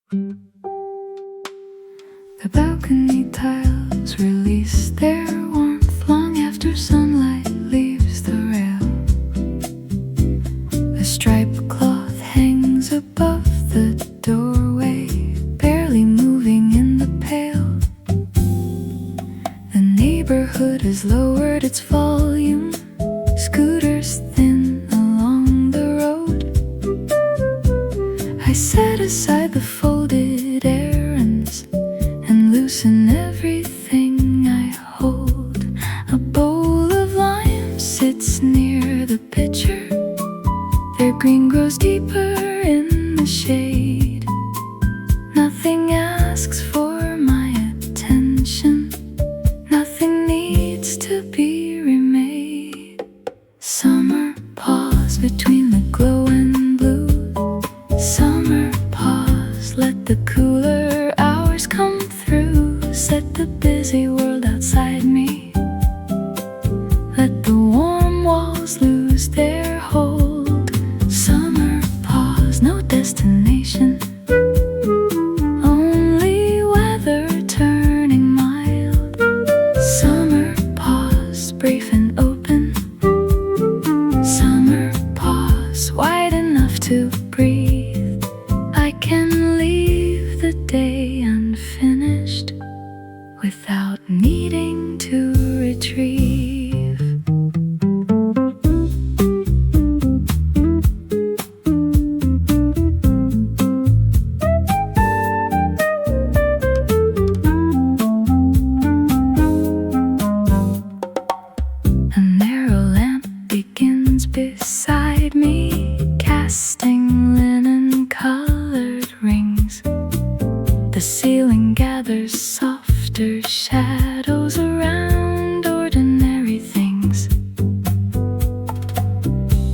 The balcony tiles release their warmth long after sunlight leaves the rail. A striped cloth hangs above the doorway, barely moving in the pale. The neighborhood has lowered its volume, scooters thin along the road. I set aside the folded errands and loosen everything I hold. A bowl of limes sits near the pitcher. Their green grows deeper in the shade. Nothing asks for my attention. Nothing needs to be remade. Summer pause between the glow and blue. Summer pause, let the cooler hours come through. Set the busy world outside me. Let the warm walls lose their hold. Summer pause, no destination, only weather turning mild. Summer pause, brief and open. Summer pause, wide enough to breathe. I can leave the day unfinished without needing to retrieve. A narrow lamp begins beside me, casting linen-colored rings. The ceiling gathers softer shadows around ordinary things.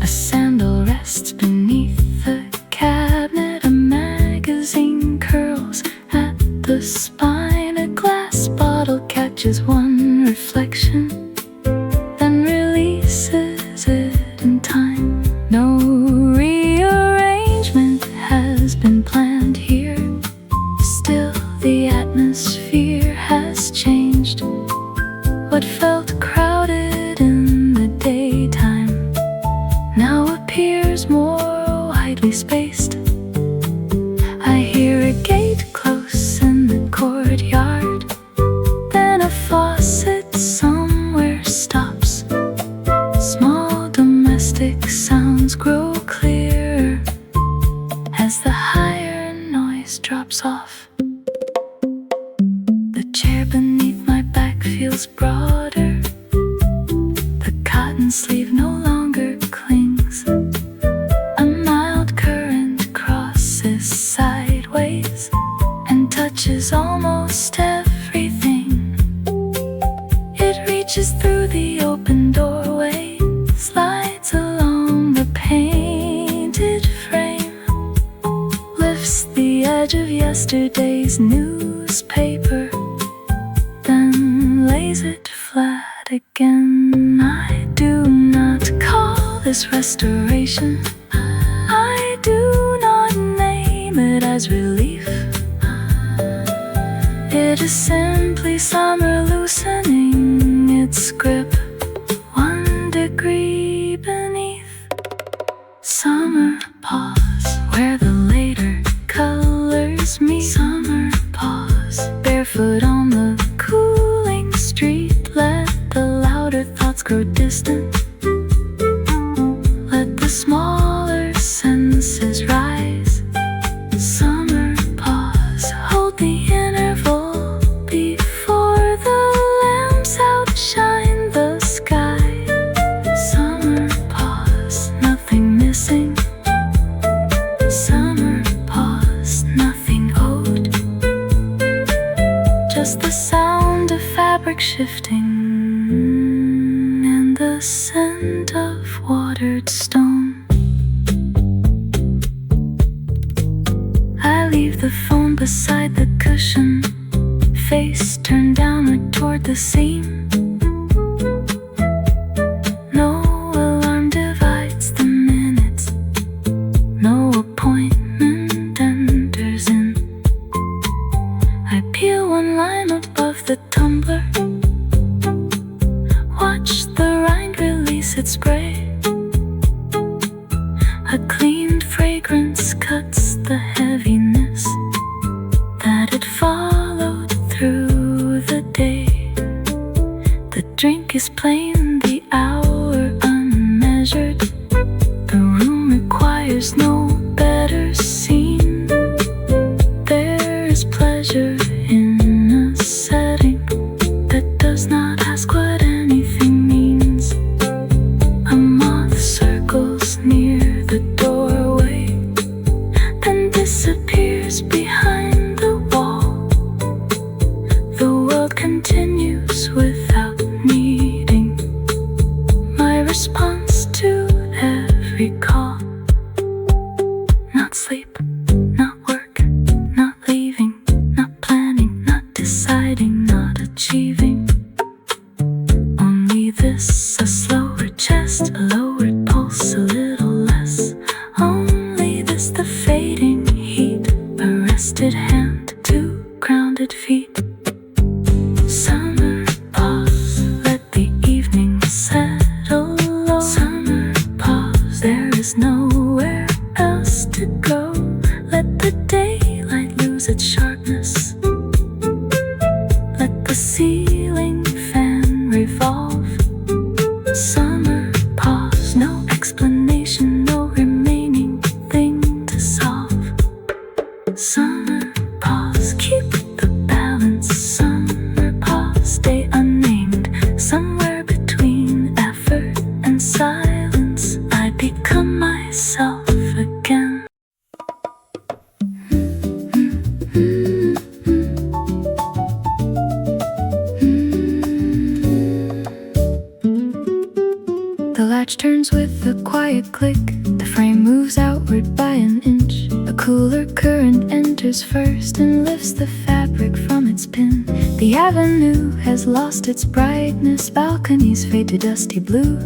A sandal rests beneath the cabinet. A magazine curls at the spine. A glass bottle catches one reflection, then releases it in time. No rearrangement has been planned here. Still, the atmosphere has changed. What felt crowded in the daytime now appears more widely spaced. I hear a gate close in the courtyard, then a faucet somewhere stops. Small domestic sounds grow clearer as the higher noise drops off. The chair beneath my back feels broader. The cotton sleeve no longer clings. A mild current crosses sideways and touches almost everything. It reaches through the open doorway, slides along the painted frame, lifts the edge of yesterday's newspaper, then lays it flat again. I do not call this restoration. I do not name it as relief. It is simply summer loosening its grip 1 degree beneath. Summer pause, where the later colors meet. Summer pause, barefoot on the cooling street. Let the louder thoughts grow distant. Let the smaller senses rise. Summer pause, hold the interval before the lamps outshine the sky. Summer pause, nothing missing. Summer pause, nothing owed. Just the sound of fabric shifting and the scent of watered stone. I leave the phone beside the cushion, face turned downward toward the seam. No alarm divides the minutes. No appointment enters in. of the tumbler. Watch the rind release its spray. A clean fragrance cuts the heaviness that it followed through the day. The drink is plain, the hour unmeasured. The room requires no better scene. There is pleasure in a setting that does not ask what anything means. A moth circles near the doorway, then disappears behind the wall. The world continues without needing my response to every call. Not sleep, not work, not leaving, not planning, not deciding, not achieving. Only this, a slower chest, a lowered pulse, a little less. Only this, the fading heat, a rested hand, two grounded feet. Summer pause, let the evening settle low. Summer pause, there is nowhere else to go. Let the daylight lose its sharpness. Let the ceiling fan revolve. Summer pause, no explanation, no remaining thing to solve. Summer pause, keep the balance. Summer pause, stay unnamed. Somewhere between effort and silence, I become myself again. The latch turns with a quiet click. The frame moves outward by an inch. A cooler current enters first and lifts the fabric from its pin. The avenue has lost its brightness. Balconies fade to dusty blue.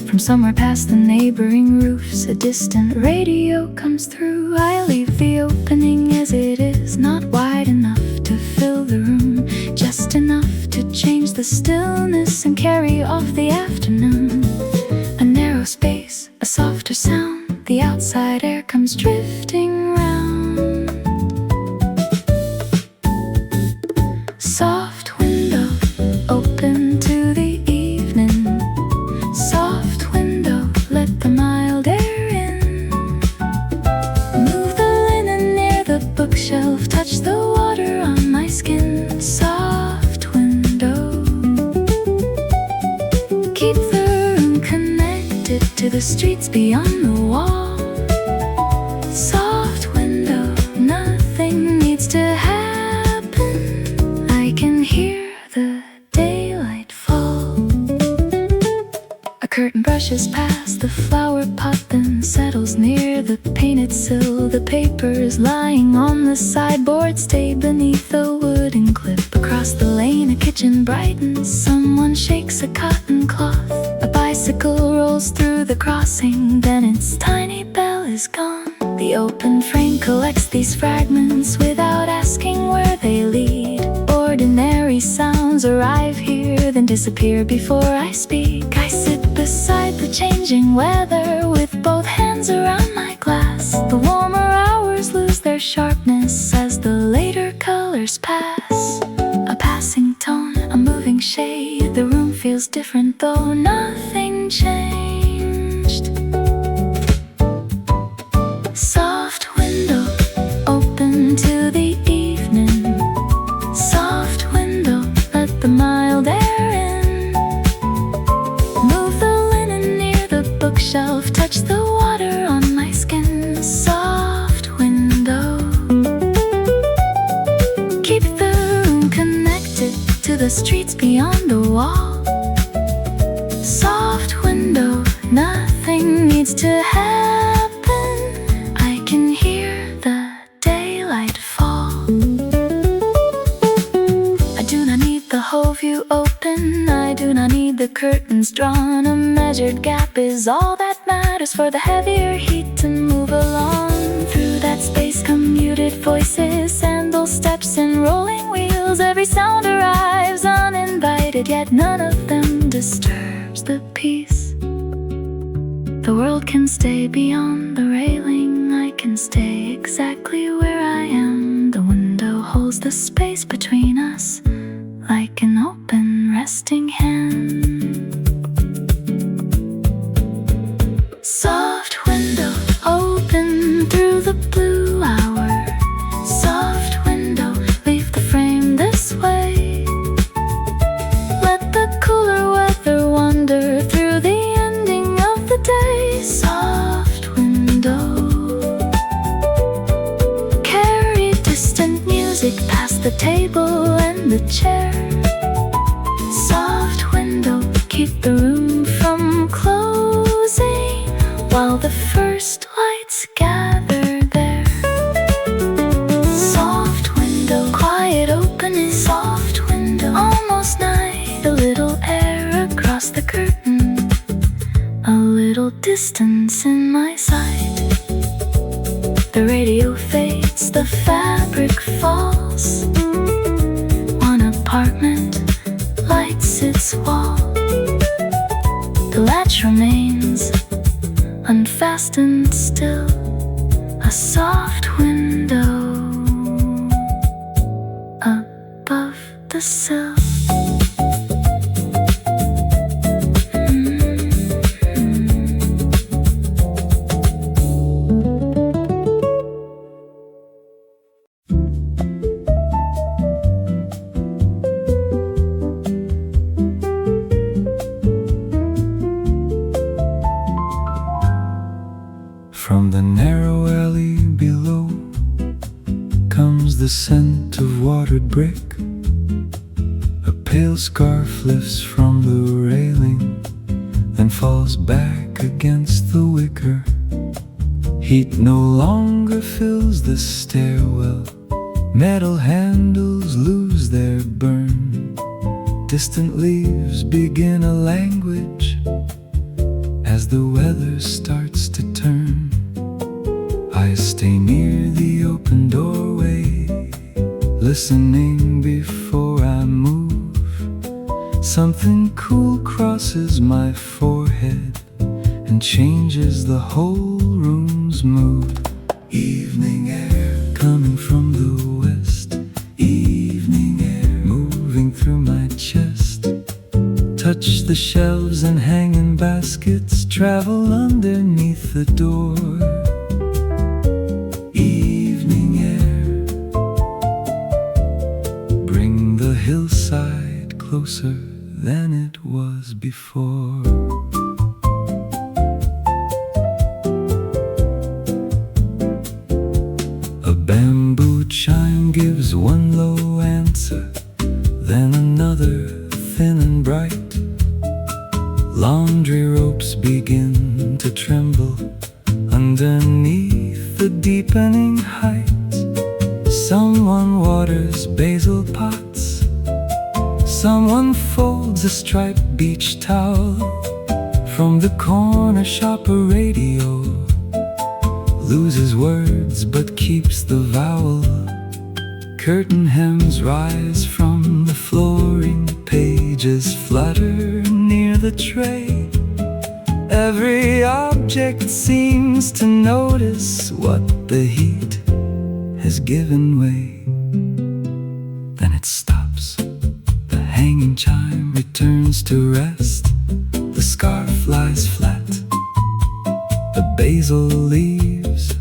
From somewhere past the neighboring roofs, a distant radio comes through. I leave the opening as it is, not wide enough to fill the room, just enough to change the stillness and carry off the afternoon. A narrow space, a softer sound. The outside air comes drifting round. Soft window, open to the evening. Soft window, let the mild air in. Move the linen near the bookshelf. Touch the water on my skin. Soft window, keep the room connected to the streets beyond the wall. Soft window, nothing needs to happen. I can hear the daylight fall. A curtain brushes past the flower pot, then settles near the painted sill. The papers lying on the sideboard stay beneath the wooden clip. Across the lane, a kitchen brightens. Someone shakes a cotton cloth. A bicycle rolls through the crossing, then its tiny bell is gone. The open frame collects these fragments without asking where they lead. Ordinary sounds arrive here, then disappear before I speak. I sit beside the changing weather with both hands around my glass. The warmer hours lose their sharpness as the later colors pass. A passing tone, a moving shade. The room feels different though nothing changed. Soft window, open to the evening. Soft window, let the mild air in. Move the linen near the bookshelf. Touch the water on my skin. Soft window, keep the room connected to the streets beyond the wall. Soft window, nothing needs to happen. I can hear the daylight fall. I do not need the whole view open. I do not need the curtains drawn. A measured gap is all that matters for the heavier heat to move along. Through that space come muted voices, sandal steps and rolling wheels. Every Every sound arrives uninvited, yet none of them disturbs the peace. The world can stay beyond the railing, I can stay exactly where I am. The window holds the space between us, like an open resting hand. Soft window, open through the blue hour. Soft window, leave the frame this way. Let the cooler weather wander through the ending of the day. Soft window, carry distant music past the table and the chair. Soft window, keep the room from closing while the first lights gather there. Soft window, quiet opening. Soft window, almost night. A little air across the curtain, a little distance in my sight. The radio fades, the fabric falls. One apartment lights its wall. The latch remains unfastened still, a soft window above the sill. From the narrow alley below comes the scent of watered brick. A pale scarf lifts from the railing, then falls back against the wicker. Heat no longer fills the stairwell. Metal handles lose their burn. Distant leaves begin a language as the weather starts to turn. I stay near the open doorway, listening before I move. Something cool crosses my forehead and changes the whole room's mood. Evening air coming from the west, evening air moving through my chest. Touch the shelves and hanging baskets, travel underneath the door. Evening air, bring the hillside closer than it was before. A bamboo chime gives one low answer, then another thin and bright. Laundry ropes begin to tremble underneath the deepening height. Someone waters basil pots, someone folds a striped beach towel. From the corner shop a radio loses words but keeps the vowel. Curtain hems rise from the flooring, pages flutter near the tray. Every object seems to notice what the heat has given way. Then it stops. The hanging chime returns to rest. The scarf lies flat. The basil leaves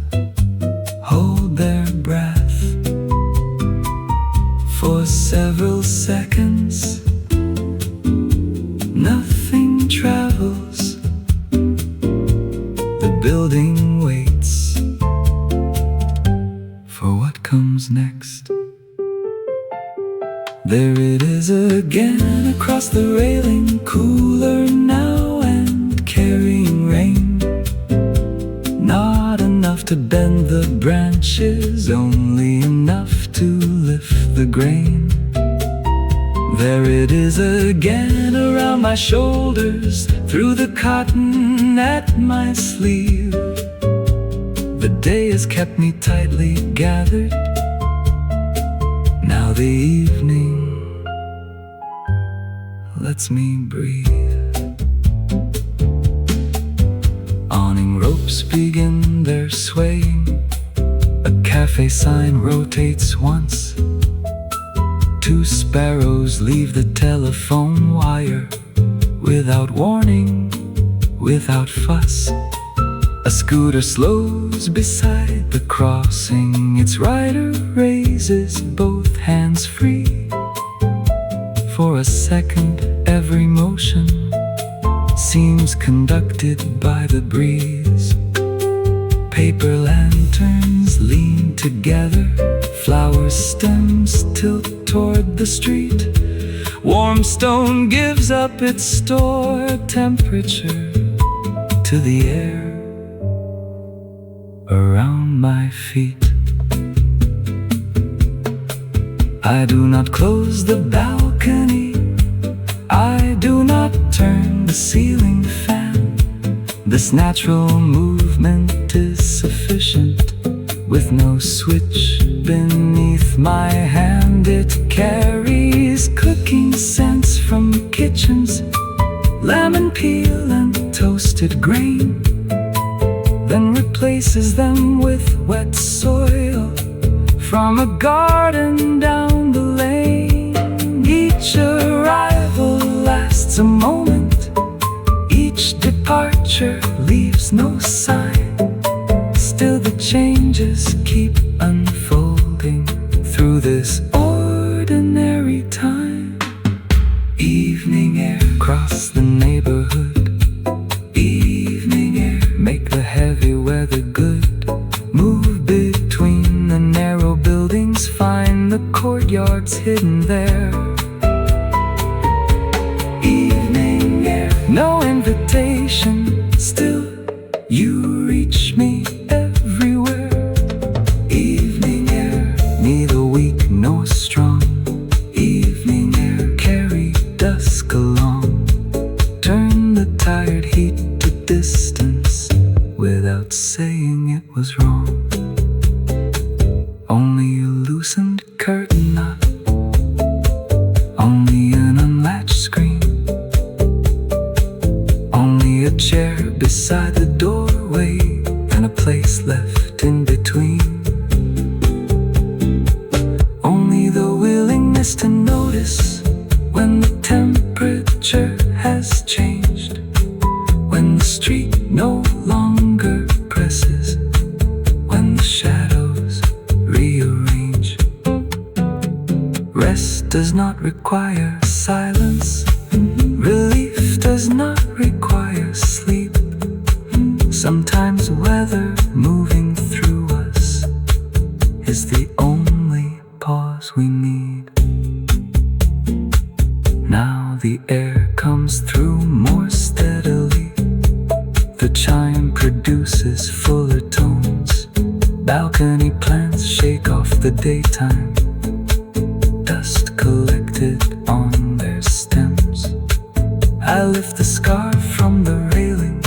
hold their breath. For several seconds, nothing travels. The building waits for what comes next. There it is again across the railing, cooler now and carrying rain. Not enough to bend the branches, only enough to lift the grain. There it is again around my shoulders, through the cotton at my sleeve. The day has kept me tightly gathered. Now the evening lets me breathe. Awning ropes begin their swaying. A cafe sign rotates once. Two sparrows leave the telephone wire. Without warning, without fuss. A scooter slows beside the crossing. Its rider raises both hands free. For a second, every motion seems conducted by the breeze. Paper lanterns lean together. Flower stems tilt toward the street. Warm stone gives up its stored temperature to the air around my feet. I do not close the balcony. I do not turn the ceiling fan. This natural movement is sufficient. With no switch beneath my hand, it carries cooking scents from kitchens, lemon peel and toasted grain, then replaces them with wet soil from a garden down the lane. Each arrival lasts a moment. Each departure leaves no sign. Still the changes keep unfolding through this ordinary time. Evening air across the neighborhood. Evening air make the heavy weather good. Move between the narrow buildings. Find the courtyards hidden there. Evening air, no invitation. Still you reach me everywhere. Evening air, neither weak nor strong. Evening air, carry dusk along. Turn the tired heat to distance without saying it was wrong. Only a loosened curtain knot. Only an unlatched screen. Only a chair beside the doorway and a place left in between. Only the willingness to notice when the temperature has changed, when the street no longer presses, when the shadows rearrange. Rest does not require silence. Relief does not require sleep. Sometimes weather moving through us is the only pause we need. Now the air comes through more steadily. The chime produces fuller tones. Balcony plants shake off the daytime. Dust collected on their stems. I lift the scarf from the railing,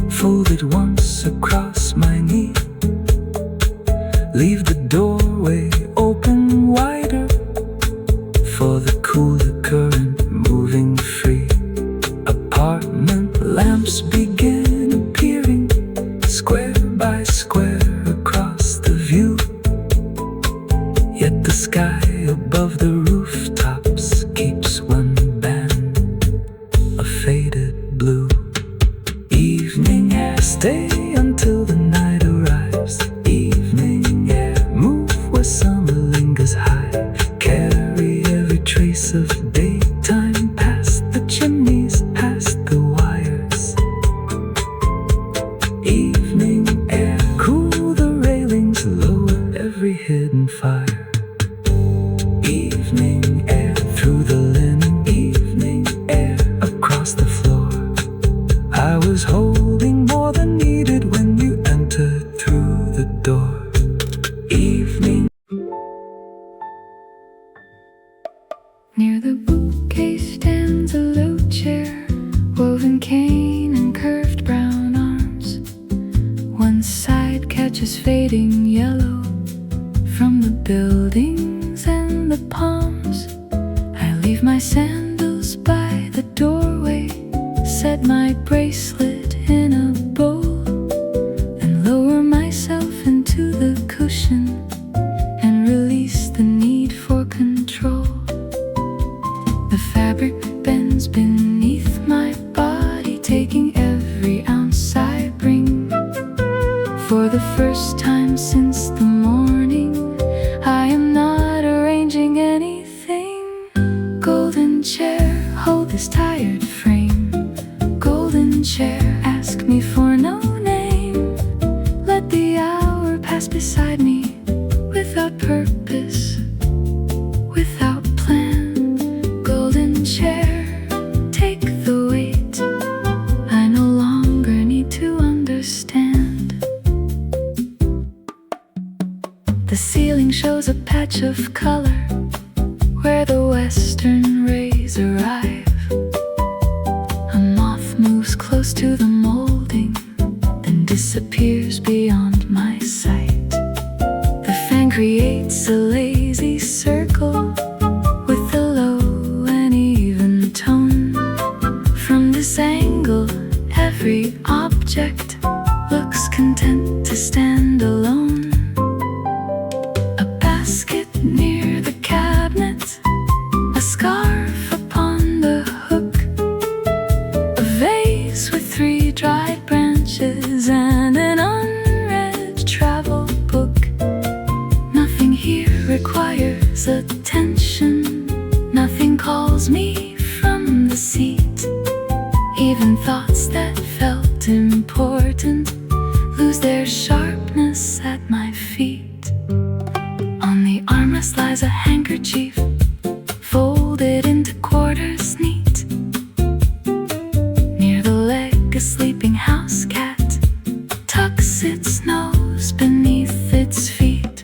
fold it once across my knee. Leave the doorway open wider for the cooler current moving free. Apartment lamps begin appearing, square by square across the view. Yet the sky above the rooftops keeps one band, a faded blue. Evening air, stay until the night arrives. Evening air, move where summer lingers high. Carry every trace of daytime past the chimneys, past the wires. Evening air, cool the railings, lower every hidden fire. Evening air, through the linen. Evening air, across the floor. I was holding more than needed when you entered through the door. Evening. Near the bookcase stands a low chair, woven cane and curved brown arms. One side catches fading yellow from the buildings and the palms. I leave my sandals by the this tired frame. Golden chair, ask me for no name. Let the hour pass beside me, without purpose, without plan. Golden chair, take the weight. I no longer need to understand. The ceiling shows a patch of color where the western rays arrive. A moth moves close to the molding, then disappears beyond my sight. The fan creates a lazy circle with a low and even tone. From this angle, every object looks content to stand alone. A basket near the cabinet, a scarf upon the hook, a vase with 3 dried branches and an unread travel book. Nothing here requires attention, nothing calls me from the seat. Even thoughts that felt important lose their sharpness at my feet. On the armrest lies a handkerchief, folded into quarters neat. Near the leg, a sleeping house cat tucks its nose beneath its feet.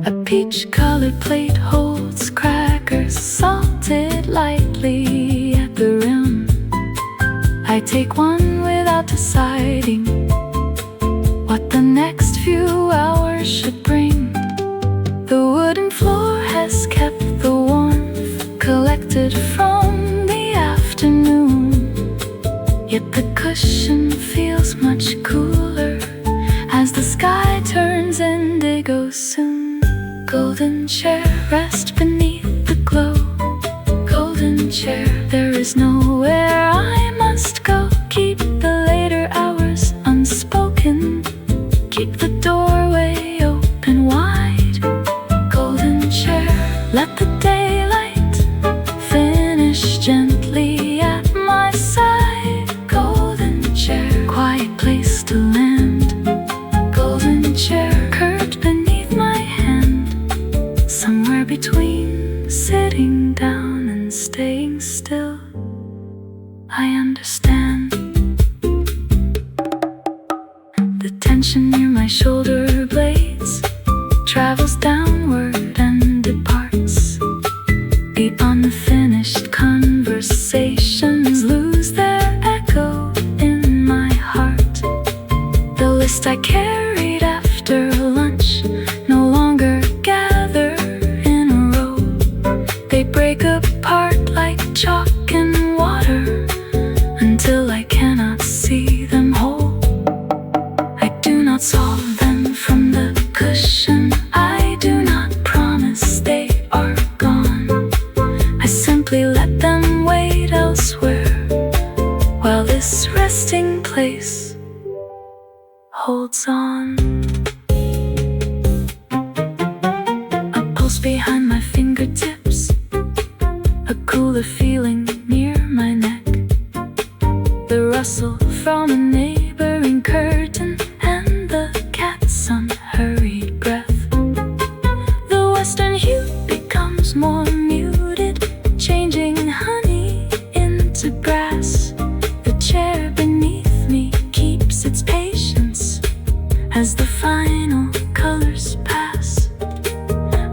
A peach-colored plate holds crackers, salted lightly at the rim. I take one without deciding what the next few hours should bring. The wooden floor has kept the warmth collected from the afternoon, yet the cushion feels much cooler as the sky turns indigo soon. Golden chair, rest beneath the glow. Golden chair, there is nowhere I must go. Keep the later hours unspoken, keep the doorway open wide. Golden chair, let the daylight finish gently at my side. Golden chair, quiet place to land. Golden chair, curved beneath my hand, somewhere between sitting down and staying still, I understand. The tension near my shoulder blades travels downward and departs. The unfinished conversations lose their echo in my heart. The list I carried after lunch no longer gather in a row. They break apart like chalk and water until I cannot see them whole. I do not solve them from the cushion, I do not promise they are gone. I simply let them wait elsewhere, while this resting place holds on. A pulse behind my fingertips, a cooler feeling near my neck. The rustle from a neighboring curtain and the cat's unhurried breath. The western hue becomes more muted, changing honey into grass. The chair beneath me keeps its patience as the final colors pass.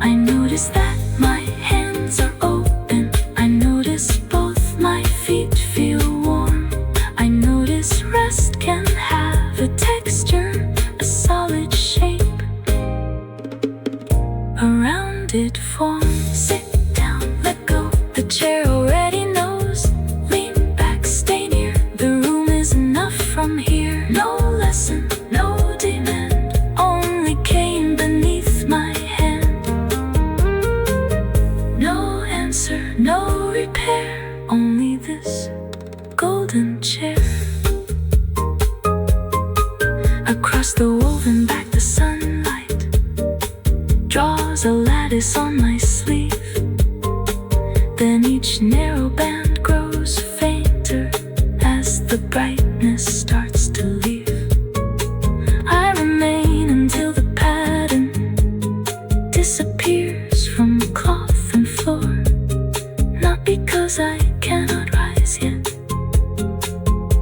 I notice that my hands are open, I notice both my feet feel warm. I notice rest can have a texture, a solid shape, a rounded form. Sit down, let go, the chair already knows. Lean back, stay near, the room is enough from here. No lesson, no demand, only came beneath my hand. No answer, no repair, only this golden chair. Across the woven back, the sunlight draws a lattice on my sleeve. Then each narrow band grows cloth and floor. Not because I cannot rise yet,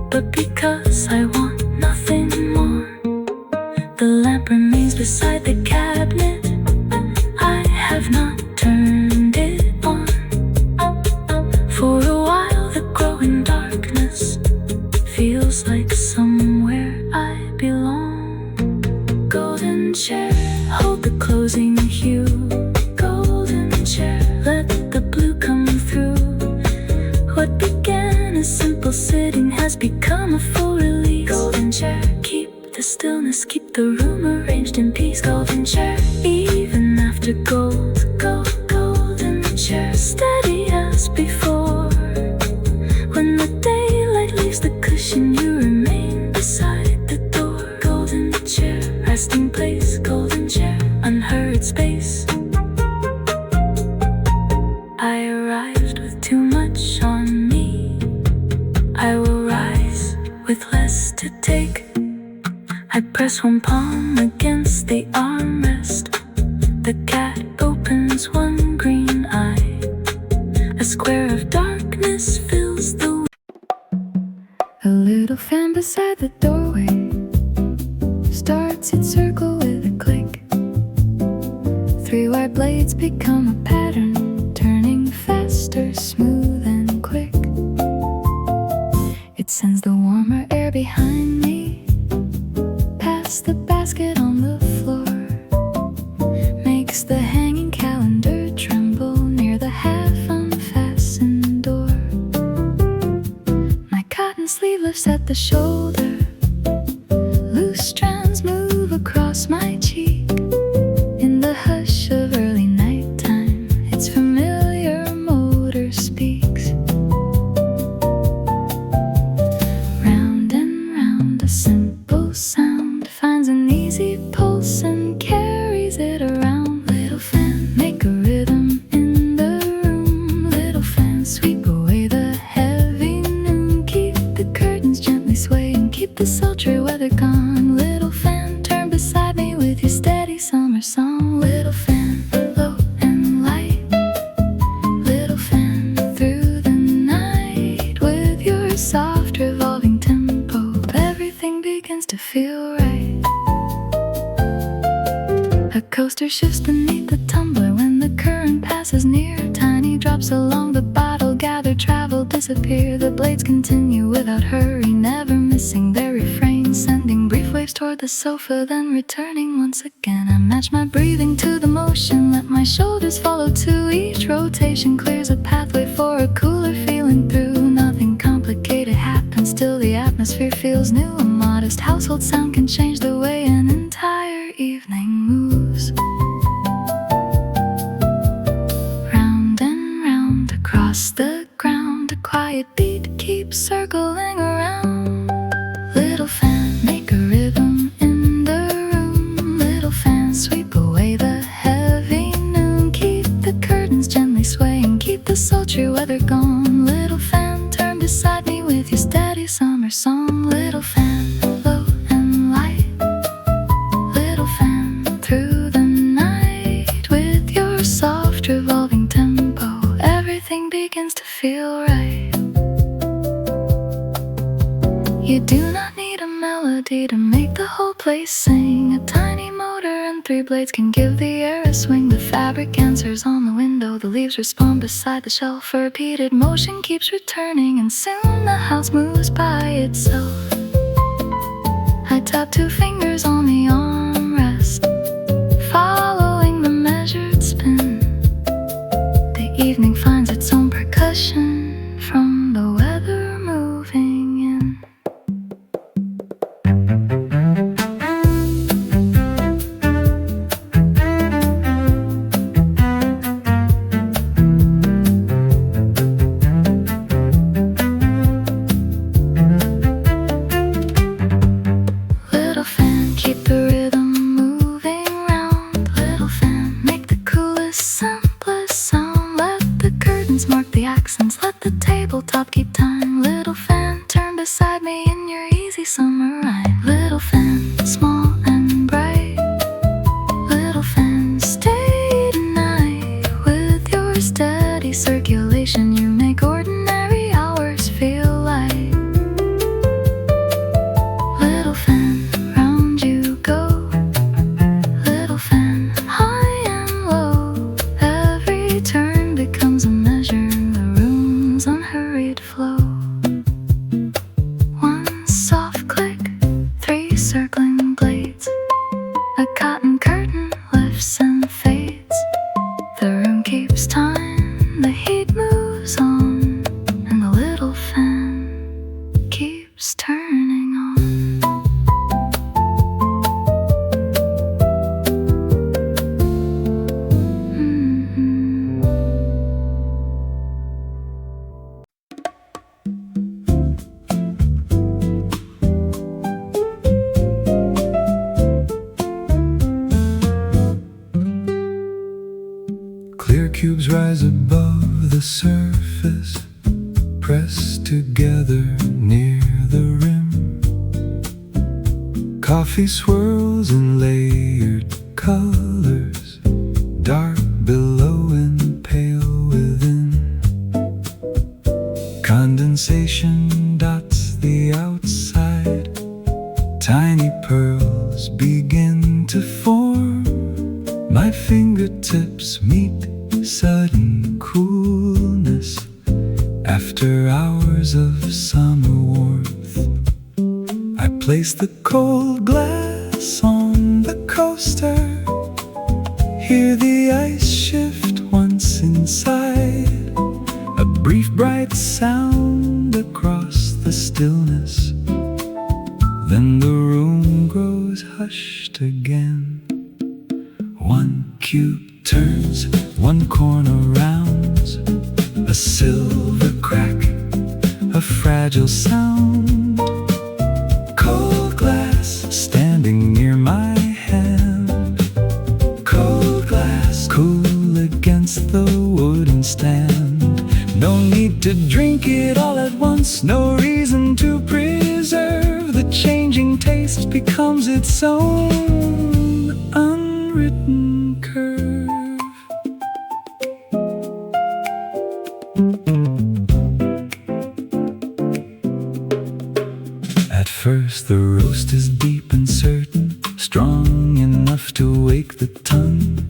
but because I want nothing more. The lamp remains beside the cabinet. I have not turned it on. For a while the growing darkness feels like somewhere I belong. Golden chair, hold the closing hue. Golden chair, let the blue come through. What began as simple sitting has become a full release. Golden chair, keep the stillness, keep the room arranged in peace. Golden chair, even after gold, golden chair, steady as before. When the daylight leaves the cushion, you remain beside the door. Golden chair, resting place. Golden chair, unhurried space. I arrived with too much on me. I will rise with less to take. I press one palm against the armrest. The cat opens one green eye. A square of darkness fills the. A little fan beside the doorway starts its circle with a click. 3 white blades become a pattern, turning faster, smooth and quick. It sends the warmer air behind me, past the basket on the floor, makes the hanging calendar tremble near the half-unfastened door. My cotton sleeve lifts at the shoulder, loose strands move across my cheek. In the hush of early nighttime, its familiar motor speaks. Round and round, a simple sound finds an easy pulse and carries it around. Little fan, make a rhythm in the room. Little fan, sweep away the heavy noon. Keep the curtains gently swaying, keep the sultry weather gone. Little fan, turn beside me with your steady summer song. Little fan, low and light. Little fan, through the night with your soft revolving tempo, everything begins to feel right. A coaster shifts beneath the tumbler when the current passes near. Tiny drops along the bottle gather, travel, disappear. The blades continue without hurry, never missing their refrain, sending brief waves toward the sofa, then returning once again. I match my breathing to the motion, let my shoulders follow too. Each rotation clears a pathway for a cooler feeling through. Nothing complicated happens, still the atmosphere feels new. A modest household sound can change the way an entire evening moves. Round and round across the ground, a quiet beat keeps circling around. Little fan, make a rhythm in the room. Little fan, sweep away the heavy noon. Keep the curtains gently swaying, keep the sultry weather gone. Little fan, turn beside me with your steady summer song. Little fan, low and light. Little fan, through the night with your soft revolving tempo, everything begins to feel right. You do not need a melody to make the whole place sing. A tiny motor and 3 blades can give the air a swing. The fabric answers on the window, the leaves respond beside the shelf. A repeated motion keeps returning, and soon the house moves by itself. I tap 2 fingers on the armrest, following the measured spin. The evening finds its own percussion from the weather moving in. Little fan, keep the rhythm moving round. Little fan, make the coolest, simplest sound. Let the curtains mark the accents, let the tabletop keep time. Little fan, turn beside me in your easy summer ride. Little fan, small and bright. Little fan, stay tonight with keeps time, the heat moves on, and the little fan keeps turning on. Clear cubes rise above the surface, pressed together near the rim. Coffee swirls in layered colors, dark below and pale within. Condensation dots the outside, tiny pearls begin to form. My fingertips meet sudden coolness after hours of summer warmth. I place the cold glass on the coaster, hear the ice shift once inside, a brief bright sound across the stillness. Then the room grows hushed again. One cube turns, one corner rounds, a silver crack, a fragile sound. Cold glass standing near my hand, cold glass cool against the wooden stand. No need to drink it all at once, no reason to preserve. The changing taste becomes its own unwritten curve. At first the roast is deep and certain, strong enough to wake the tongue.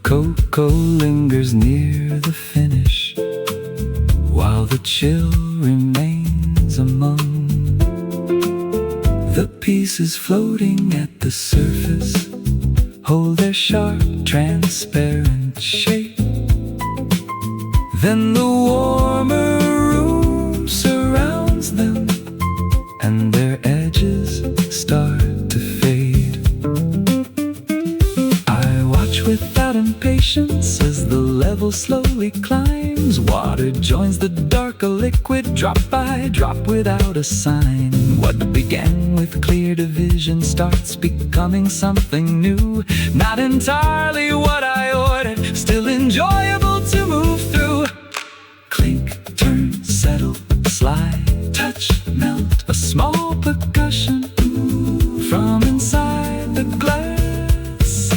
Cocoa lingers near the finish, while the chill remains among the pieces floating at the surface. Hold their sharp, transparent shape. Then the warmer room surrounds them, and their edges start to fade. I watch without impatience as the level slowly climbs. Water joins the darker liquid, drop by drop without a sign. What began with clear division starts becoming something new. Not entirely what I ordered, still enjoyable to move through. Clink, turn, settle, slide, touch, melt, a small percussion from inside the glass.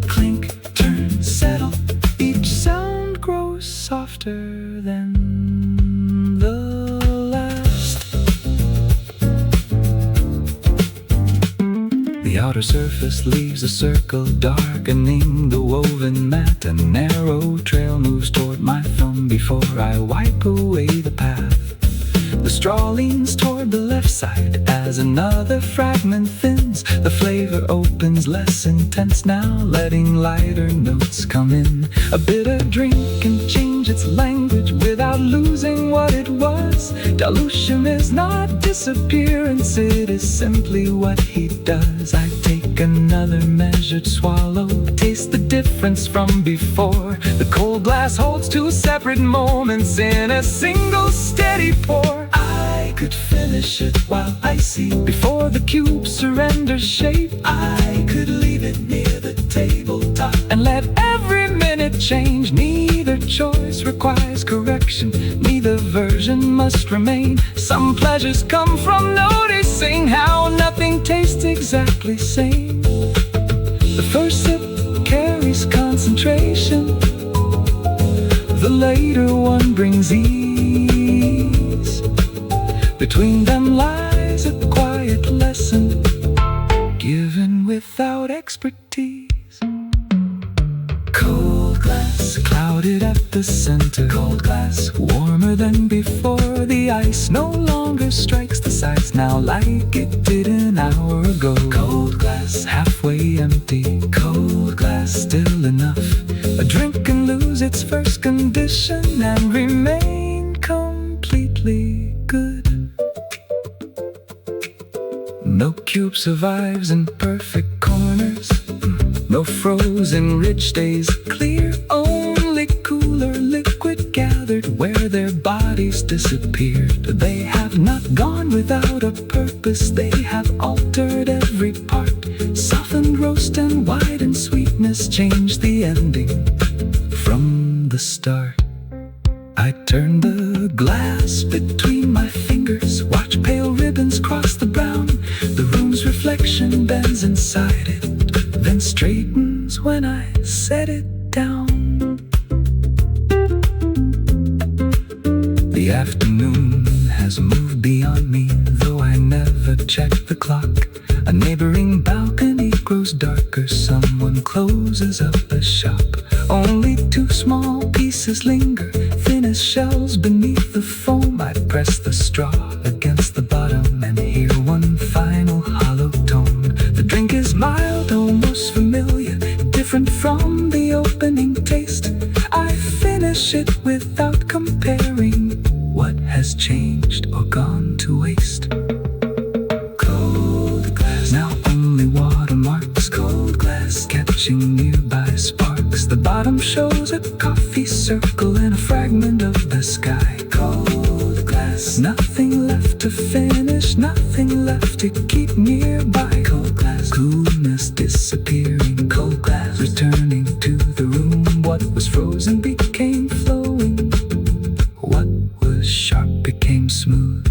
Clink, turn, settle, each sound grows softer than the last. The outer surface leaves a circle, darkening the woven mat. A narrow trail moves toward my thumb before I wipe away the path. The straw leans toward the left side as another fragment thins. The flavor opens, less intense now, letting lighter notes come in. A bitter drink can change its language without losing what it was. Dilution is not disappearance, it is simply what he does. I take another measured swallow, taste the difference from before. The cold glass holds two separate moments in a single steady pour. I could finish it while icy before the cube surrenders shape. I could leave it near the tabletop and let every minute change. Neither choice requires correction, neither version must remain. Some pleasures come from noticing how nothing tastes exactly same. The first sip carries concentration, the later one brings ease. Between them lies a quiet lesson, given without expertise. Cold glass, clouded at the center. Cold glass, warmer than before. The ice no longer strikes the sides now like it did an hour ago. Cold glass, halfway empty. Cold glass, and remain completely good. No cube survives in perfect corners. No frozen rich days clear. Only cooler liquid gathered where their bodies disappeared. They have not gone without a purpose. They have altered every part. Softened roast and widened sweetness, changed the ending from the start. I turn the glass between my fingers, watch pale ribbons cross the brown. The room's reflection bends inside it, then straightens when I set it down. The afternoon has moved beyond me, though I never check the clock. A neighboring balcony grows darker. Someone closes up a shop. Only two small pieces linger, thin as shells beneath the foam. I press the straw against the bottom and hear one final hollow tone. The drink is mild, almost familiar, different from the opening taste. I finish it without comparing what has changed or gone to waste. Cold glass, now only watermarks. Cold glass catching nearby sparks. The bottom shows a coffee circle and a fragment of the sky. Cold glass, nothing left to finish, nothing left to keep nearby. Cold glass, coolness disappearing. Cold glass, returning to the room. What was frozen became flowing. What was sharp became smooth.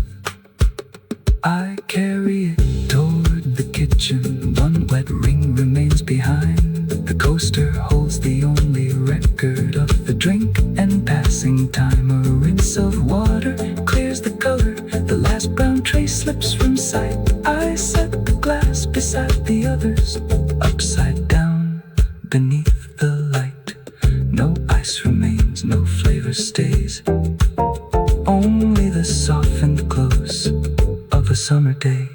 I carry it toward the kitchen. One wet ring remains behind. The coaster holds the only record of the drink and passing time. A rinse of water clears the color. The last brown trace slips from sight. I set the glass beside the others, upside down beneath the light. No ice remains, no flavor stays, only the softened close of a summer day.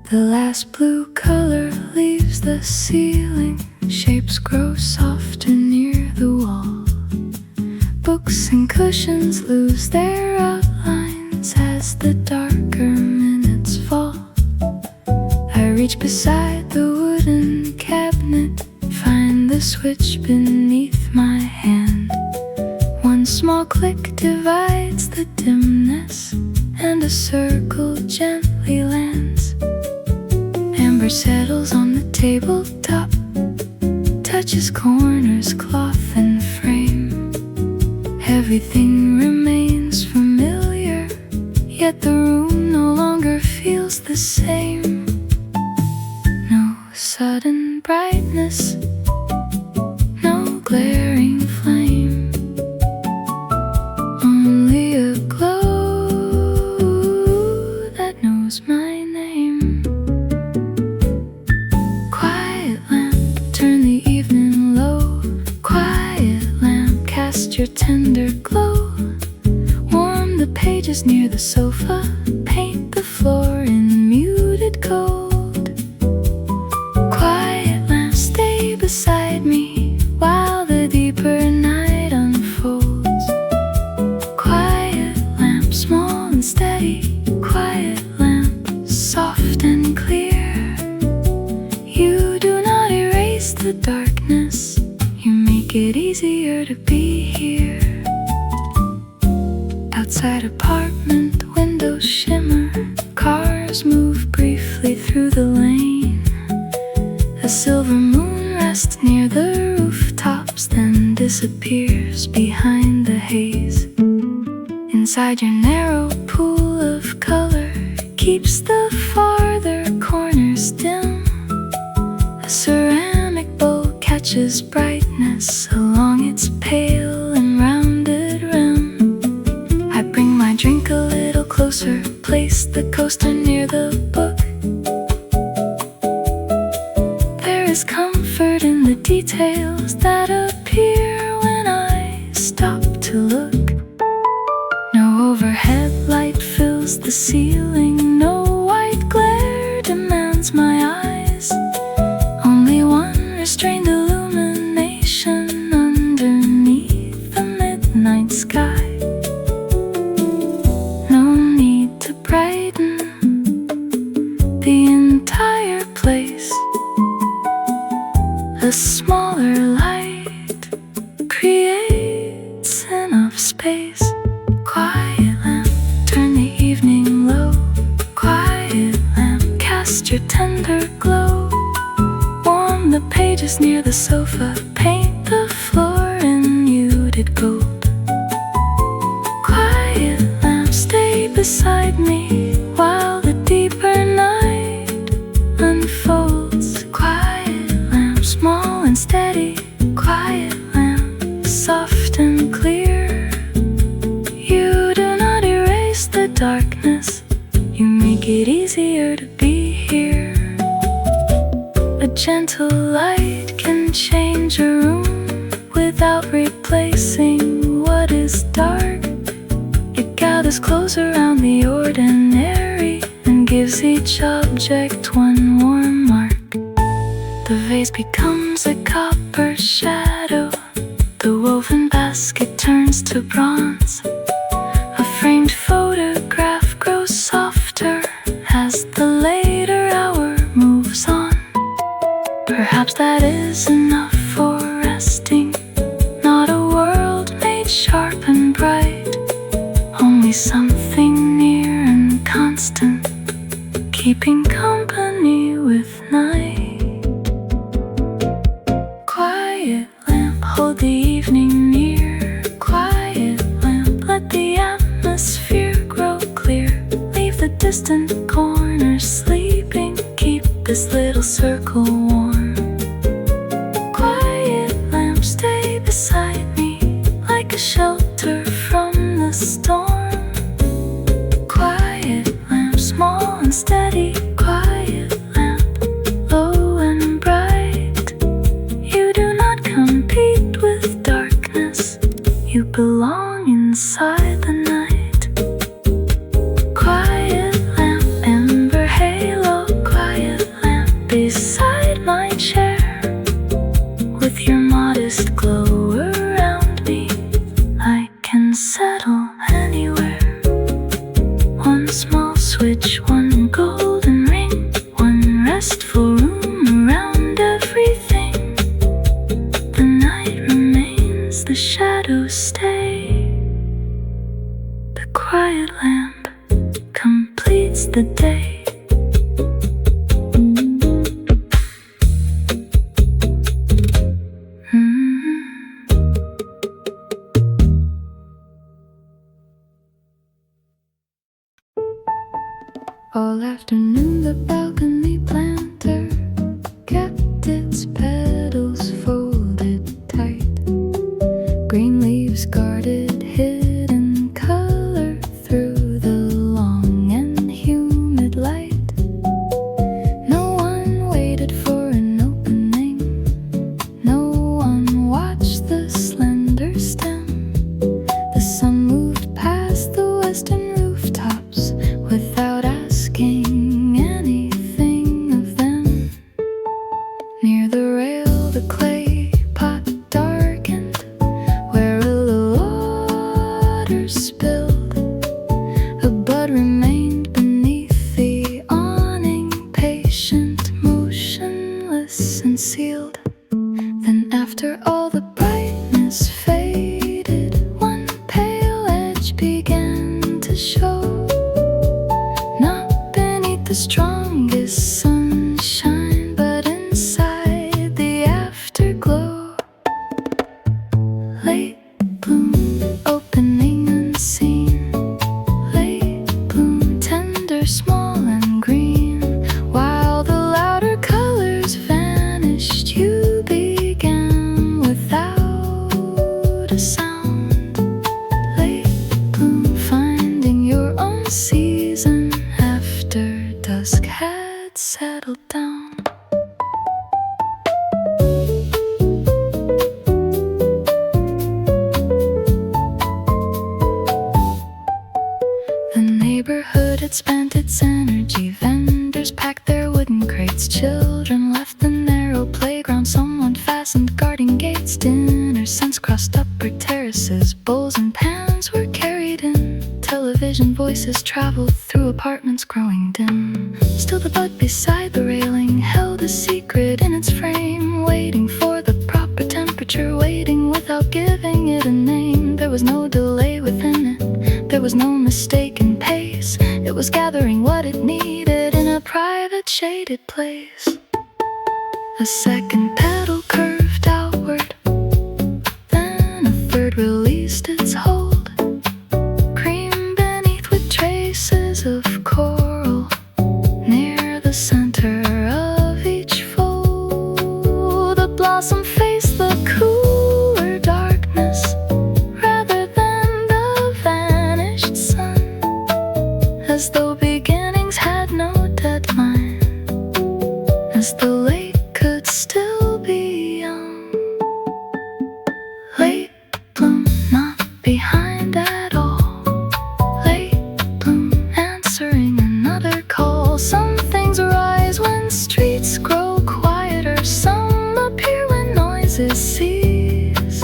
The last blue color leaves the ceiling. Shapes grow softer near the wall. Books and cushions lose their outlines as the darker minutes fall. I reach beside the wooden cabinet, find the switch beneath my hand. One small click divides the dimness, and a circle gently lands. Amber settles on the tabletop, touches corners, cloth and frame. Everything remains familiar, yet the room no longer feels the same. No sudden brightness, no glaring flame, only a glow that knows my name. Quiet lamp, turn the evening low. Quiet lamp, cast your tender glow. Warm the pages near the sofa, paint the floor in muted gold. Quiet lamp, stay beside me while the deeper night unfolds. Quiet lamp, small and steady. Quiet lamp, soft and clear. You do not erase the darkness, you make it easier to be here. Outside apartment windows shimmer, cars move briefly through the lane. A silver moon rests near the rooftops, then disappears behind the haze. Inside your narrow pool of color keeps the farther corners dim. A ceramic bowl catches brightness along its pale and rounded rim. I bring my drink a little closer, place the coaster near the book. There is comfort in the details that appear when I stop to look. creates enough space. Quiet lamp, turn the evening low. Quiet lamp, cast your tender glow. Warm the pages near the sofa, paint the floor in muted gold. Quiet lamp, stay beside me while the deeper night unfolds. Quiet lamp, small and steady. Quiet lamp, soft and clear. You do not erase the darkness, you make it easier to be here. A gentle light can change a room without replacing what is dark. It gathers close around the ordinary and gives each object one warm mark. The vase becomes a copper shadow. The woven basket turns to bronze. A framed photograph grows softer as the later hour moves on. Perhaps that is enough for resting. Not a world made sharp and bright, only something near and constant, keeping company with night. Quiet lamp, hold the evening near. Quiet lamp, let the atmosphere grow clear. Leave the distant corner sleeping, keep this little circle warm. Quiet lamp, stay beside me like a shelter from the storm. Quiet lamp, small and steady. Quiet lamp, low and bright. You do not compete with darkness, you belong inside the night. Quiet lamp, ember halo. Quiet lamp, beside my chair. With your modest glow around me, I can settle anywhere. One small switch, one golden ring, one restful room around everything. The night remains, the shadows stay. The quiet lamp completes the day. All afternoon the balcony planter kept its petals folded tight. Green leaves guarded hidden color through the long and humid light. No one waited for an opening, no one watched the slender stem. The sun moved past the western rooftops without asking anything of them. Near the rail the clay pot darkened where a little water spilled. A bud remained beneath the awning, patient, motionless and sealed. Then after all the brightness faded, one pale edge began to show. The strongest sunshine, but inside the afterglow. Late bloom, opening unseen. Late bloom, tender, small and green. While the louder colors vanished, you began without a sound. Late bloom, finding your own season after dusk had settled down. The neighborhood had spent its energy. Vendors packed their wooden crates. Children left the narrow playground. Someone fastened garden gates. Dinner scents crossed upper terraces. Bowls and pans were carried in. Television voices traveled through apartments growing dim. Still the bud beside the railing held a secret in its frame, waiting for the proper temperature, waiting without without giving it a name. There was no delay within it, there was no mistaken pace. It was gathering what it needed in a private shaded place. A second petal curved outward, then a third released its hold. Cream beneath with traces of coral near the center of each fold. The blossom faced the cooler darkness rather than the vanished sun, as though beginnings had no deadline, as the lake could still be young. Late bloom, not behind at all. Late bloom, answering another call. Some things arise when streets grow quieter, some appear when noises cease.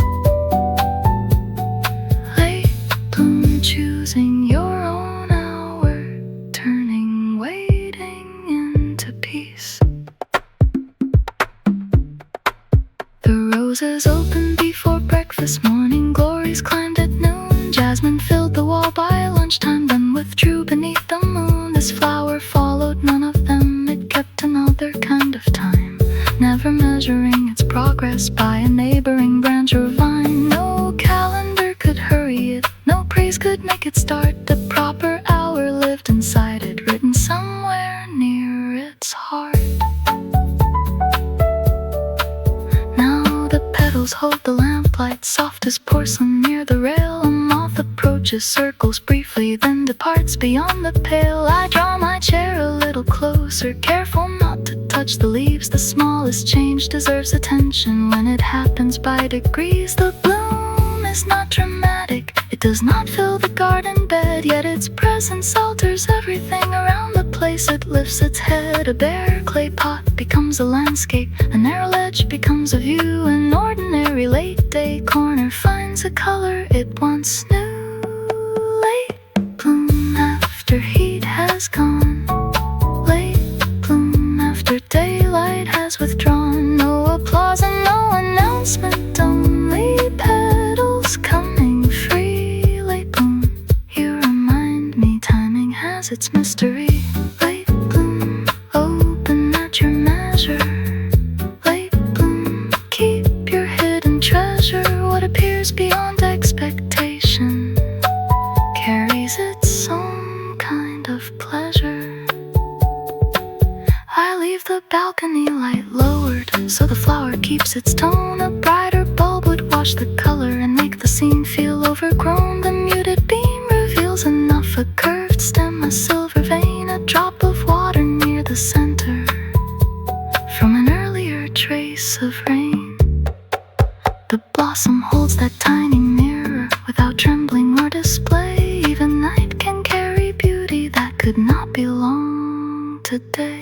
Late bloom, choosing your own hour, turning waiting into peace. The roses opened before breakfast, morning glories climbed at noon. Jasmine filled the wall by lunchtime, then withdrew beneath the moon. This flower followed none of them, it kept another kind of time, never measuring its progress by a neighboring branch or vine. No calendar could hurry it, no praise could make it start. The proper hour lived inside it, written somewhere near its heart. Hold the lamplight, soft as porcelain near the rail. A moth approaches, circles briefly, then departs beyond the pale. I draw my chair a little closer, careful not to touch the leaves. The smallest change deserves attention when it happens by degrees. The bloom is not dramatic, it does not fill the garden bed, yet its presence alters everything around the place. It lifts its head, a bare clay pot becomes a landscape, a narrow ledge becomes a view. An ordinary late day corner finds a color it once knew. Late bloom after heat has gone, late bloom after daylight has withdrawn. No applause and no announcement, only petals coming free. Late bloom, you remind me timing has its mystery. Late bloom, open at your measure. Late bloom, keep your hidden treasure. What appears beyond expectation carries its own kind of pleasure. I leave the balcony light lowered, so the flower keeps its tone. A brighter bulb would wash the color and make the scene feel overgrown. The muted beam reveals enough, a curved stem, a silver vein, a drop of water near the center from an earlier trace of rain. The blossom holds that tiny mirror without trembling or display. Even night can carry beauty that could not belong today.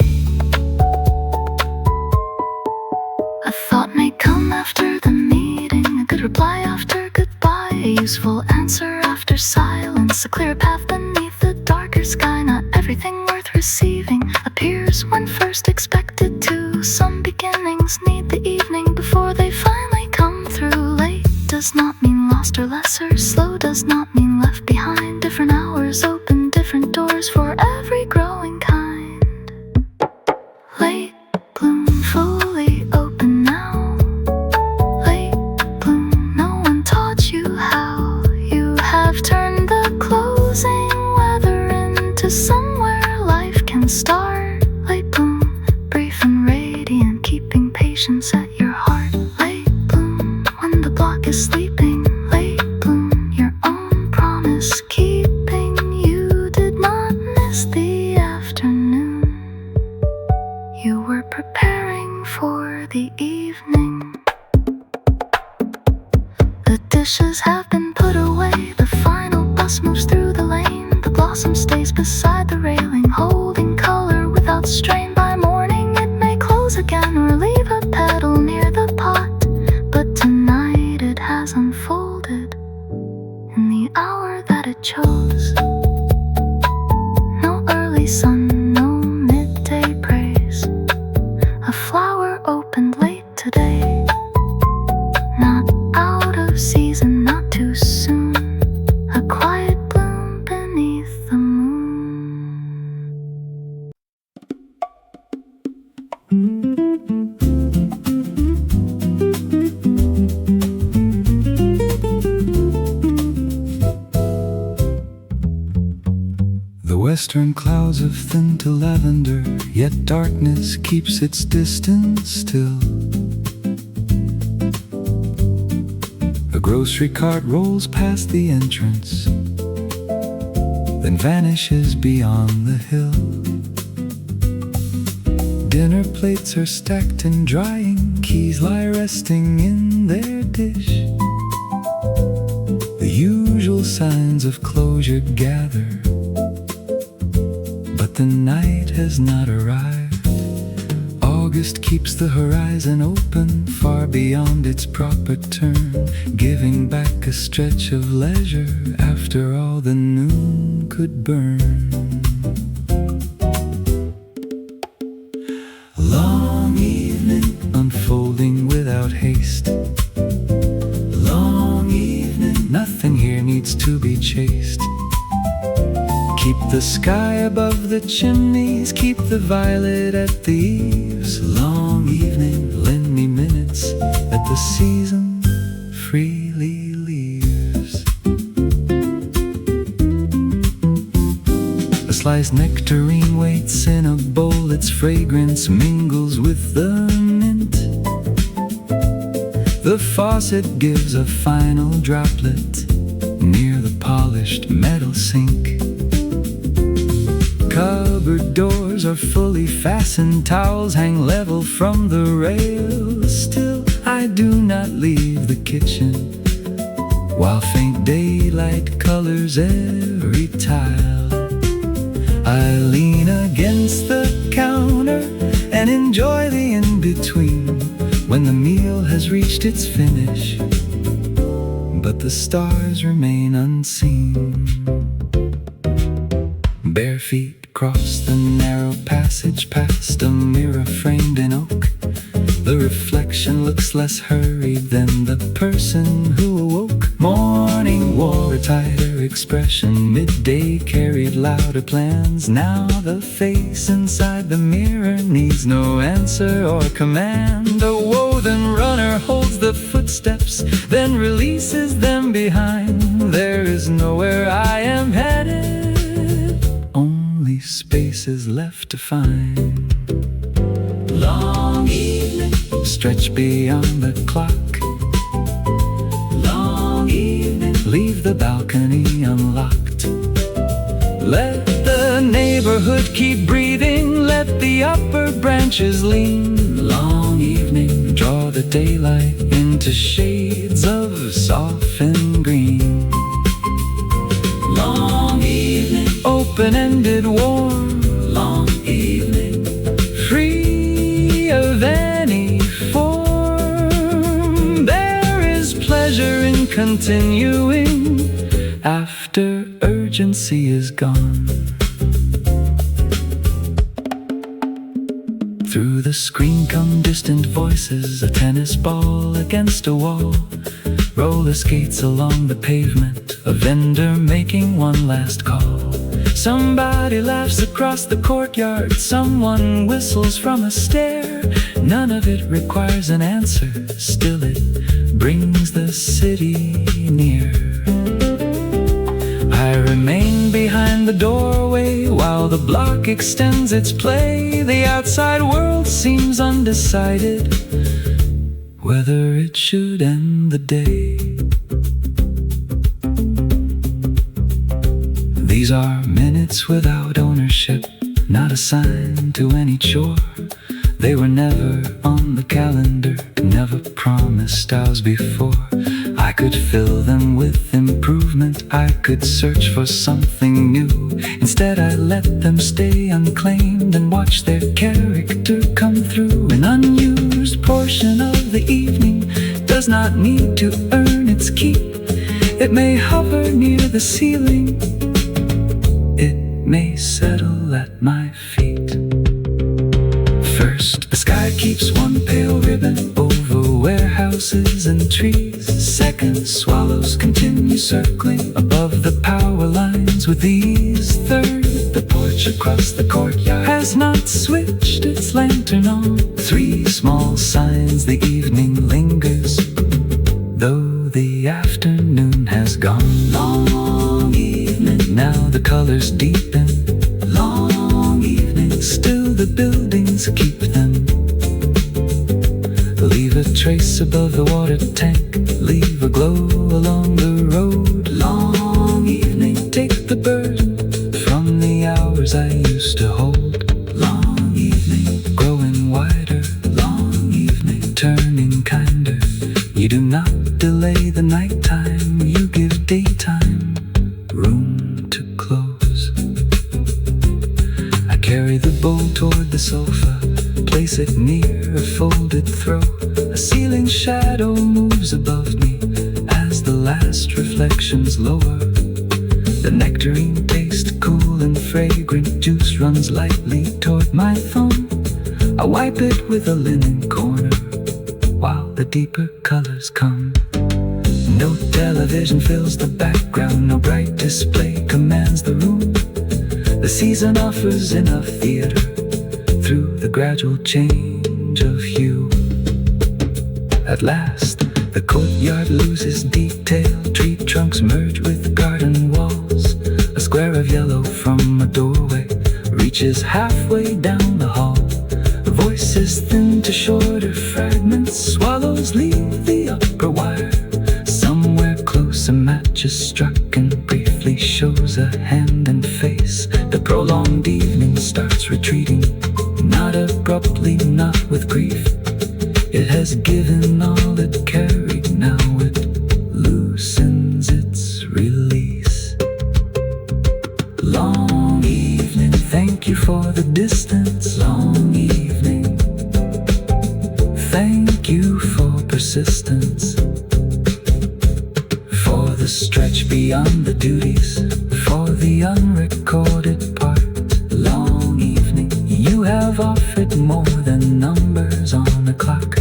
A thought may come after the meeting, a good reply after goodbye, a useful answer after silence, a clear path beneath the darker sky. Not everything worth receiving appears when first expected to. Some beginnings need the evening before they finally come through. Late does not mean lost or lesser, slow does not mean left behind. Different hours open different doors for every growing kind. Late bloom fully open now. Late bloom, no one taught you how. You have turned the closing weather into somewhere life can start. Late bloom, brief and radiant, keeping patience at your heart. Late bloom, when the block is sleeping. Late bloom, your own promise keeping. You did not miss the afternoon, you were preparing for the evening. The dishes have been put away, the final bus moves through the lane. The blossom stays beside the railing, holding color without strain. By morning it may close again or leave a petal near the pot, but tonight it has unfolded in the hour that it chose. No early sun, no midday praise, a flower opened late today, not out of Western clouds have thinned to lavender, yet darkness keeps its distance still. A grocery cart rolls past the entrance, then vanishes beyond the hill. Dinner plates are stacked and drying, keys lie resting in their dish. The usual signs of closure gather, but the night has not arrived. August keeps the horizon open, far beyond its proper turn, giving back a stretch of leisure after all the noon could burn. Long evening, unfolding without haste. Long evening, nothing here needs to be chased. Keep the sky above the chimneys, keep the violet at the eaves. Long evening, lend me minutes that the season freely leaves. A sliced nectarine waits in a bowl, its fragrance mingles with the mint. The faucet gives a final droplet near the polished metal sink. Cupboard doors are fully fastened, towels hang level from the rails. Still, I do not leave the kitchen, while faint daylight colors every tile. I lean against the counter and enjoy the in-between, when the meal has reached its finish, but the stars remain unseen. Bare feet cross the narrow passage past a mirror framed in oak. The reflection looks less hurried than the person who awoke. Morning wore a tighter expression, midday carried louder plans. Now the face inside the mirror needs no answer or command. A woven runner holds the footsteps, then releases them behind. There is nowhere I am headed, only spaces left to find. Long evening, stretch beyond the clock. Long evening, leave the balcony unlocked. Let the neighborhood keep breathing, let the upper branches lean. Long evening, draw the daylight into shades of softened green. Long evening, open-ended warm. Long evening, free of any form. There is pleasure in continuing after urgency is gone. Through the screen come distant voices, a tennis ball against a wall, roller skates along the pavement, a vendor making one last call. Somebody laughs across the courtyard, someone whistles from a stair. None of it requires an answer, still it brings the city near. I remain behind the doorway while the block extends its play. The outside world seems undecided whether it should end the day. These are minutes without ownership, not assigned to any chore. They were never on the calendar, never promised hours before. I could fill them with improvement, I could search for something new. Instead I let them stay unclaimed and watch their character come through. An unused portion of the evening does not need to earn its keep. It may hover near the ceiling, it may settle at my feet. First, the sky keeps one pale ribbon over warehouses and trees. Second, swallows continue circling above the power lines with ease. Third, the porch across the courtyard has not switched its lantern on. Three small signs the evening lingers, though the afternoon has gone. Long evening, now the colors deepen, Still the buildings keep them. Leave a trace above the water tank, leave a glow along the road. Long evening, take the burden from the hours I used to hold. Long evening, growing wider. Long evening, turning kinder. You do not delay the nighttime, you give daytime room to close. I carry the bowl toward the sofa, place it near a folded throw. A ceiling shadow moves above me as the last reflections lower. The nectarine taste, cool and fragrant juice runs lightly toward my thumb. I wipe it with a linen corner while the deeper colors come. No television fills the background, no bright display commands the room. The season offers enough theater through the gradual change of hue. At last, the courtyard loses detail. Tree trunks merge with garden walls. A square of yellow from a doorway reaches halfway down the hall. Voices thin to shorter fragments. Swallows leave the upper wire. Somewhere close a match is struck and briefly shows a hand and face. The prolonged evening starts retreating, not abruptly, not with grief. It has given all it carried, now it loosens its release. Long evening, thank you for the distance. Long evening, thank you for persistence. For the stretch beyond the duties, for the unrecorded part. Long evening, you have offered more than numbers on a clock.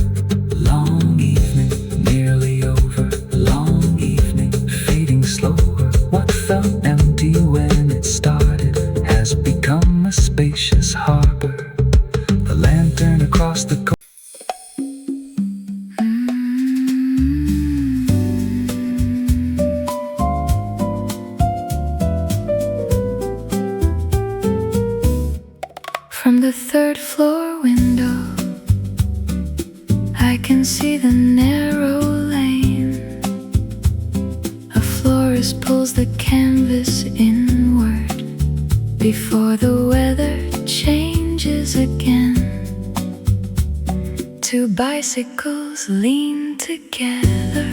Long evening, nearly over. Long evening, fading slower. What felt empty when it started has become a spacious harbor. The lantern across the From the third floor window, I can see the narrow lane. A florist pulls the canvas inward before the weather changes again. Two bicycles lean together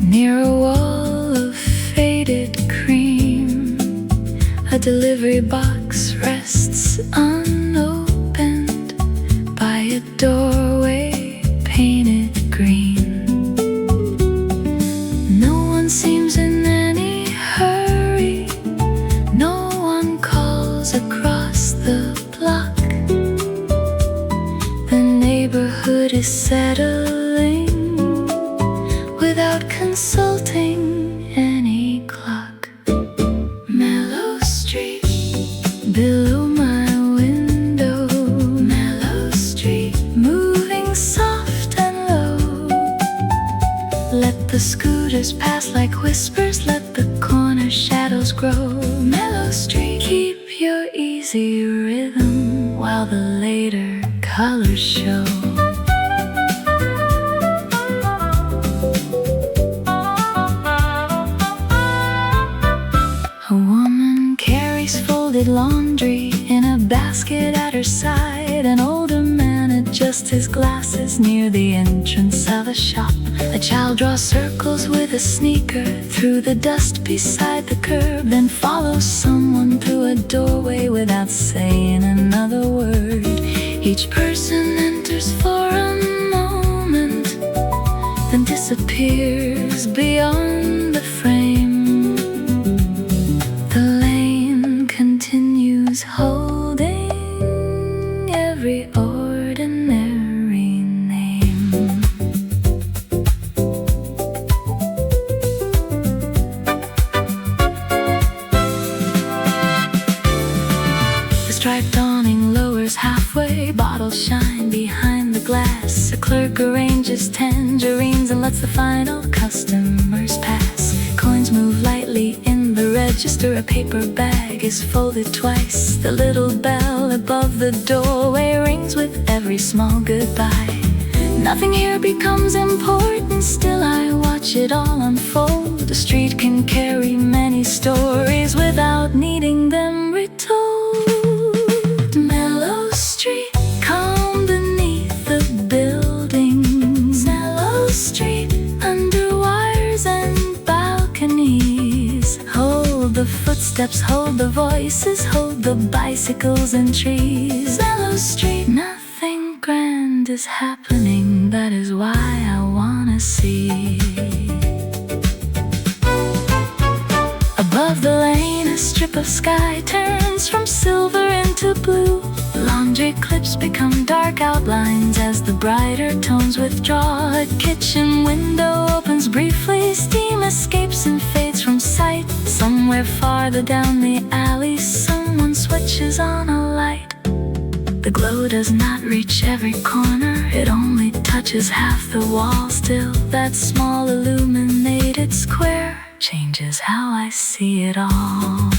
near a wall of faded cream. A delivery box rests unopened by a doorway painted green. No one seems in any hurry. No one calls across the block. The neighborhood is settling without consulting any clock. Mellow Street, below my window. Mellow Street, moving soft and low. Let the scooters pass like whispers, let the corner shadows grow. Mellow Street, keep your easy rhythm while the later colors show. A woman carries folded laundry in a basket at her side. An older man adjusts his glasses near the entrance of a shop. A child draws circles with a sneaker through the dust beside the curb, then follows someone through a doorway without saying another word. Each person enters for a moment, then disappears beyond the frame. The lane continues holding every ordinary name. The striped awning lowers halfway, bottles shine behind the glass. A clerk arranges tangerines and lets the final customers pass. Coins move lightly in the register, a paper bag is folded twice. The little bell above the doorway rings with every small goodbye. Nothing here becomes important, still I watch it all unfold. The street can carry many stories without needing them retold. Mellow Street, calm beneath the buildings. Mellow Street, under wires and balconies. Hold the footsteps, hold the voices, hold the bicycles and trees. Mellow Street, nothing grand is happening, that is why I wanna see. Above the lane, a strip of sky turns from silver into blue. Laundry clips become dark outlines as the brighter tones withdraw. A kitchen window opens briefly, steam escapes and fades from sight. Somewhere farther down the alley, someone switches on a light. The glow does not reach every corner, it only touches half the wall. Still, that small illuminated square changes how I see it all.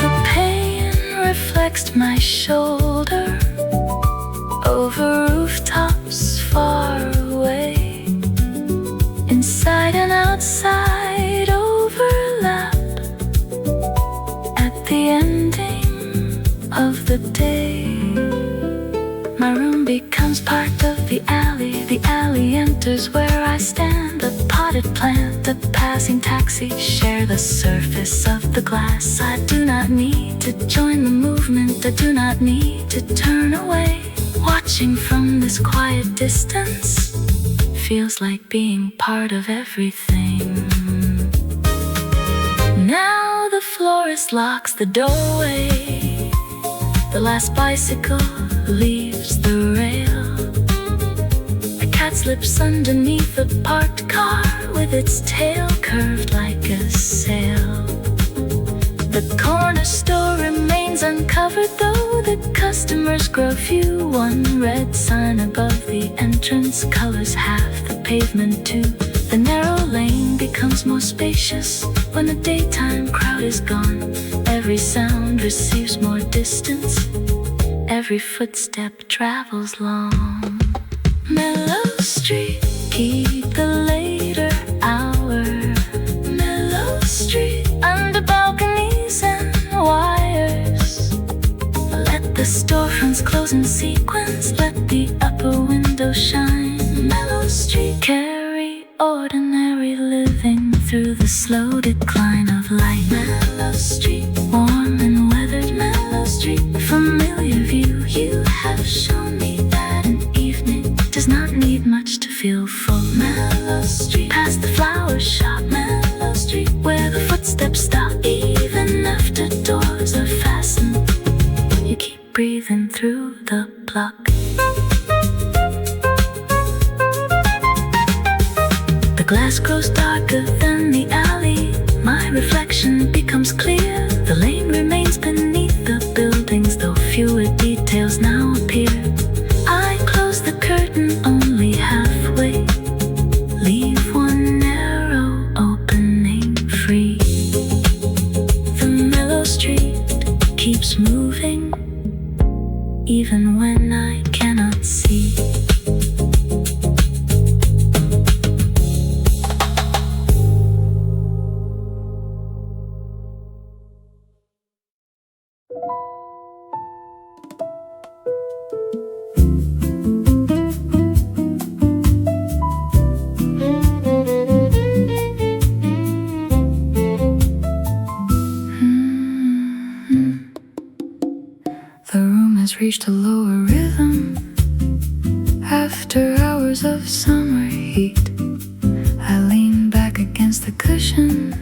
The pain reflects my shoulder over rooftops far away. Inside and outside overlap at the ending of the day. My room becomes part of the alley enters where I stand. A potted plant, a passing taxi share the surface of the glass. I do not need to join the movement, I do not need to turn away. Watching from this quiet distance feels like being part of everything. Now the florist locks the doorway. The last bicycle leaves the rail. A cat slips underneath a parked car with its tail curved like a sail. The corner store remains uncovered though the customers grow few. One red sign above the entrance colors half the pavement too. The narrow lane becomes more spacious when the daytime crowd is gone. Every sound receives more distance, every footstep travels long. Mellow Street, keep the later hour. Mellow Street, under balconies and wires. Let the storefronts close in sequence, let the upper window shine. Mellow Street, carry ordinary living through the slow decline of light. Mellow Street, warm and weathered Mellow Street, familiar view. You have shown me that an evening does not need much to feel full. Mellow Street, past the flower shop. Mellow Street, where the footsteps stop even after doors are fastened. You keep breathing through the block. The glass grows darker than the alley. My reflection becomes clear. The lane remains beneath the buildings, though fewer details now appear. I close the curtain only halfway, leave one narrow opening free. The mellow street keeps moving, even when I cannot see. The room has reached a lower rhythm after hours of summer heat. I lean back against the cushion,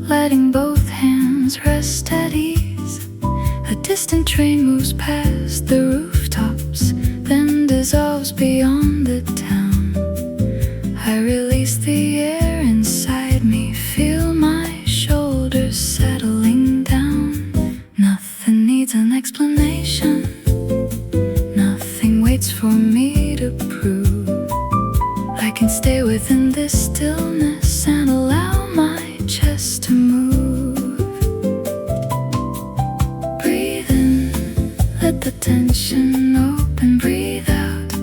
letting both hands rest at ease. A distant train moves past the rooftops, then dissolves beyond the town. I release the air inside me, feel my shoulders settling down. Nothing needs an explanation, nothing waits for me to prove. I can stay within this stillness and allow my chest to move. Breathe in, let the tension open. Breathe out,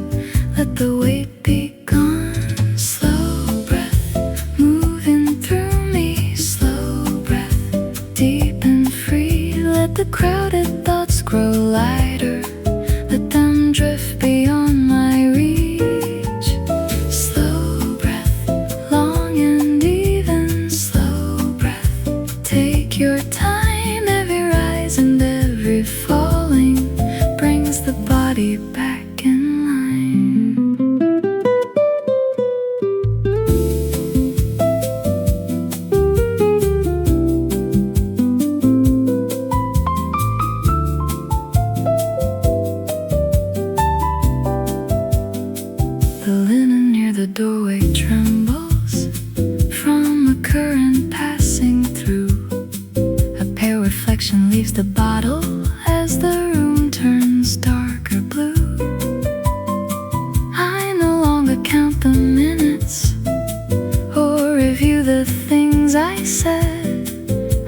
let the weight be gone. Slow breath, moving through me. Slow breath, deep and free. Let the crowded thoughts grow lighter. Let them drift beyond my reach. Slow breath, long and even. Slow breath, take your time. Every rise and every falling brings the body back in line. The linen near the doorway trembles from a current passing through. A pale reflection leaves the bottle as the room turns darker blue. I no longer count the minutes or review the things I said.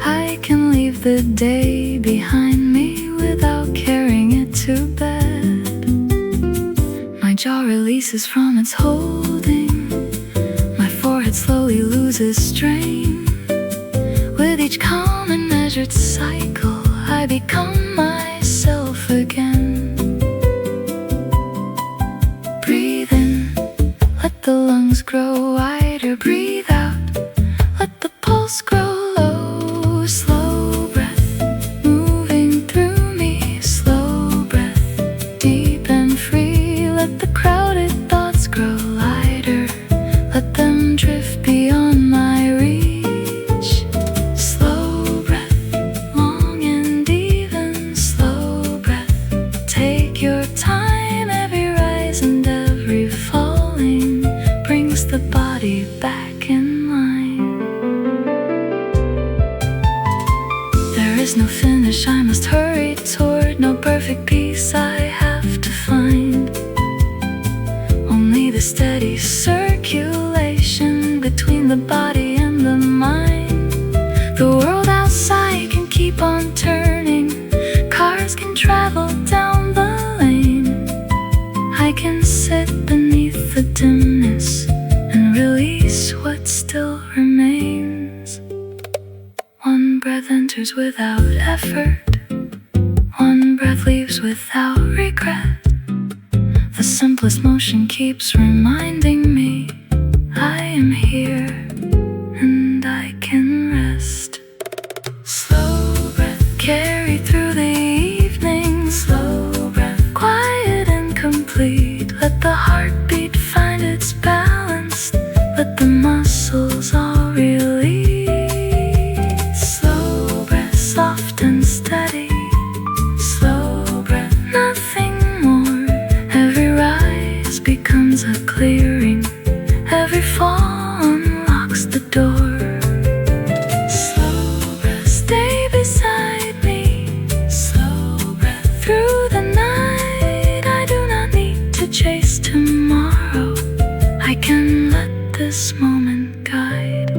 I can leave the day behind me without carrying it to bed. My jaw releases from its holding. My forehead slowly loses strain. With each calm and measured cycle, I become myself again. Breathe in, let the lungs grow wider. Breathe out, let the pulse grow low. Slow breath, moving through me. Slow breath, deep and free. Let the crowded thoughts grow lighter. Let them drift beyond my reach. Slow breath, long and even. Slow breath, take your time. Every rise and every falling brings the body back in line. There is no finish I must hurry toward. No perfect peace I have to find. Only the steady circulation between the body and the mind. The world outside can keep on turning. Cars can travel down the lane. I can sit beneath the dimness and release what still remains. One breath enters without effort. One breath leaves without regret. The simplest motion keeps reminding me I am here and I can rest. Slow breath, carry through the evening. Slow breath, quiet and complete. Let the heartbeat find its balance. Let the muscles all release. Slow breath, soft and steady. Slow breath, nothing more. Every rise becomes a clearing. Every fall unlocks the door. Slow breath, stay beside me. Slow breath, through the night. I do not need to chase tomorrow. I can let this moment guide.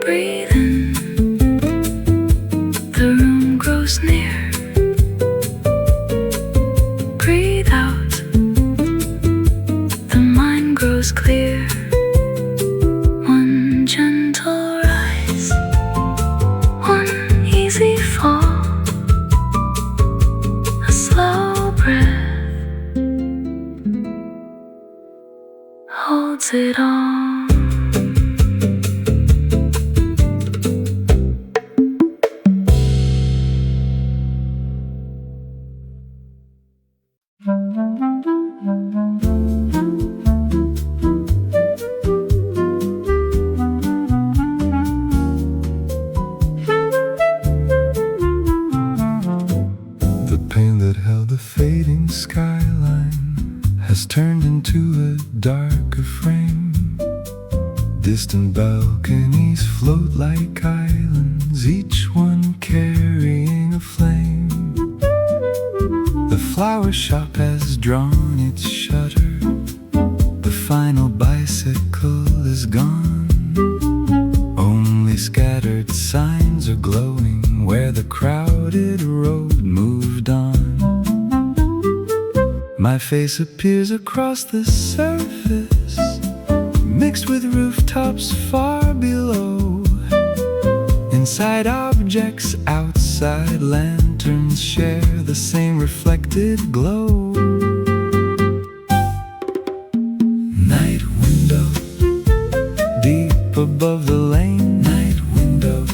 Breathe in, the room grows near. Breathe out, the mind grows clear. One gentle rise, one easy fall. A slow breath holds it all. The pain that held the fading skyline has turned into a darker frame. Distant balconies float like islands, each one carrying a flame. The flower shop has drawn its shutter. The final bicycle is gone. Only Only scattered signs are glowing where the crowded road moved on. My face appears across the surface, mixed with rooftops far below. Inside objects, outside lanterns share the same reflected glow. Night window, deep above the lane. Night window,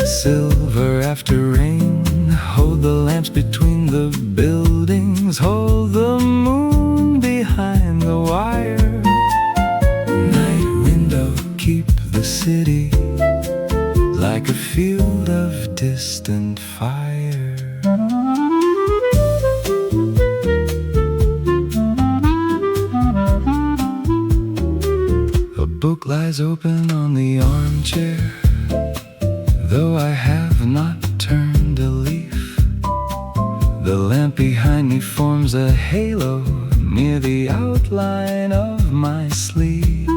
silver after rain. Hold the lamps between the buildings, hold the moon behind the wire. Night window, keep the city like a field of distant fire. A book lies open on the armchair, though I have not turned a leaf. The lamp behind me forms a halo near the outline of my sleeve.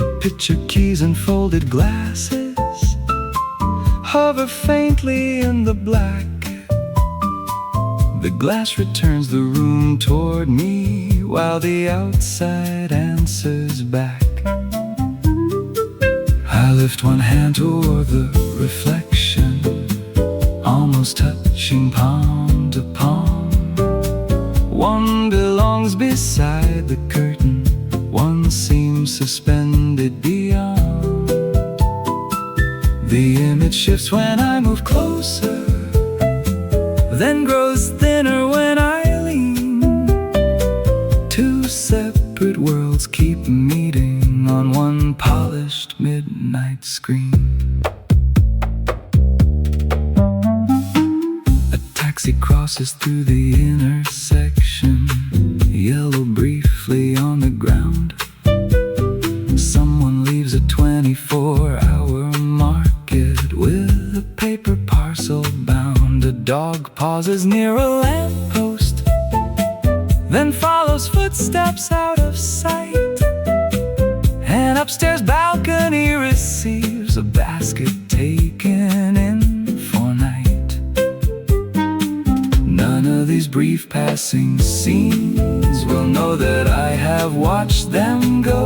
A picture, keys and folded glasses hover faintly in the black. The glass returns the room toward me while the outside answers back. I lift one hand toward the reflection, almost touching palm to palm. One belongs beside the curtain, one seems suspended beyond. The image shifts when I move closer, then grows thinner when I lean. Two separate worlds keep meeting on one polished midnight screen. A taxi crosses through the intersection, yellow briefly on the ground. Someone leaves a 24-hour market with a paper parcel bound. A dog pauses near a lamppost, then follows footsteps out of sight. An upstairs balcony receives a basket taken in for night. None of these brief passing scenes will know that I have watched them go.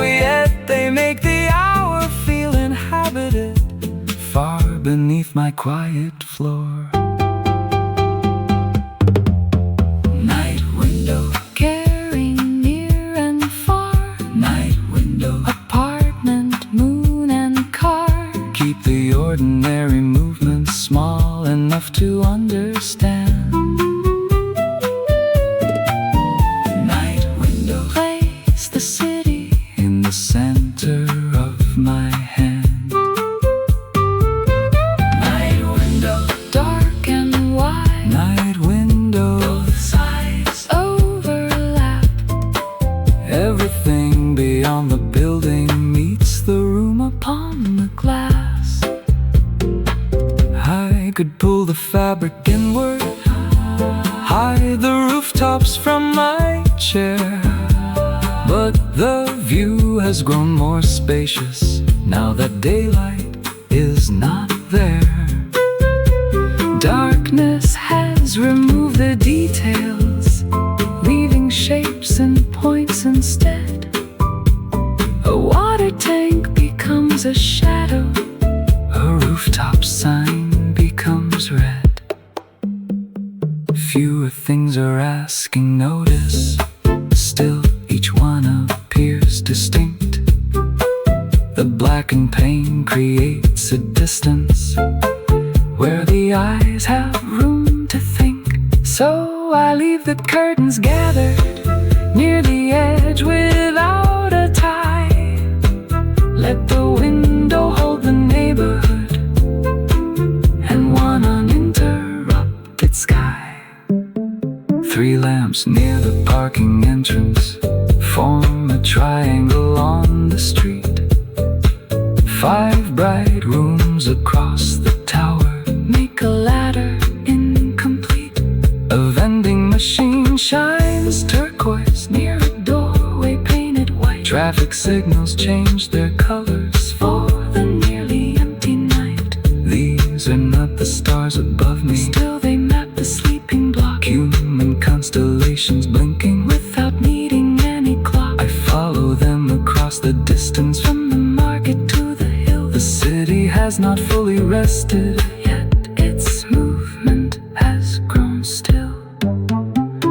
Yet they make the hour feel inhabited far beneath my quiet floor. Night window, Caring near and far, night window, apartment, moon and car. keep the ordinary movements small enough to understand. Night window, Place the city in the center of my hand. Night window, dark and wide, night window, both sides overlap. everything beyond the building meets the room upon the glass. I could pull the fabric inward, hide the rooftops from my chair, but the view has grown more spacious now that daylight is not there. Darkness has removed the details, leaving shapes and points instead. A water tank becomes a shadow, A rooftop sign becomes red. Fewer things are asking notice, still each one appears distinct. The blackened pane creates a distance where the eyes have room to think. So I leave the curtains gathered near the edge without a tie. Let the window hold the neighborhood and one uninterrupted sky. 3 lamps near the parking entrance form a triangle on the street. 5 bright rooms across the tower make a ladder incomplete. A vending machine shines turquoise near a doorway painted white. Traffic signals change their colors for the nearly empty night. These are not the stars above me, still they map the sleeping block. Human constellations blinking without needing any clock. I follow them across the distance from the market to the hill. The city has not fully rested, yet its movement has grown still.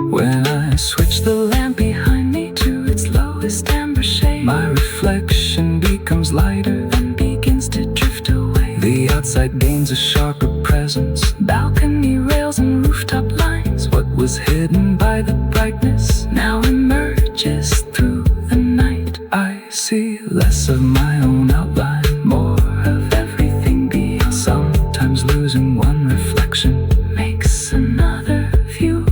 When I switch the lamp behind me to its lowest amber shade, my reflection becomes lighter and begins to drift away. The outside gains a sharper presence, balcony rails and rooftop lines. What was hidden by the brightness now emerges through the night. I see less of my own outline, more of everything beyond. Sometimes losing one reflection makes another view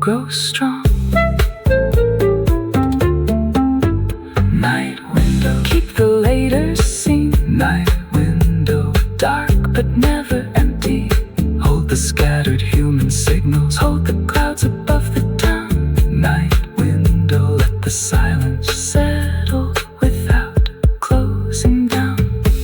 grow strong. Night window, keep the later scene. Night window, dark but never empty. Hold the scattered human signals, hold the clouds above the town. Night window, let the silence settle without closing down.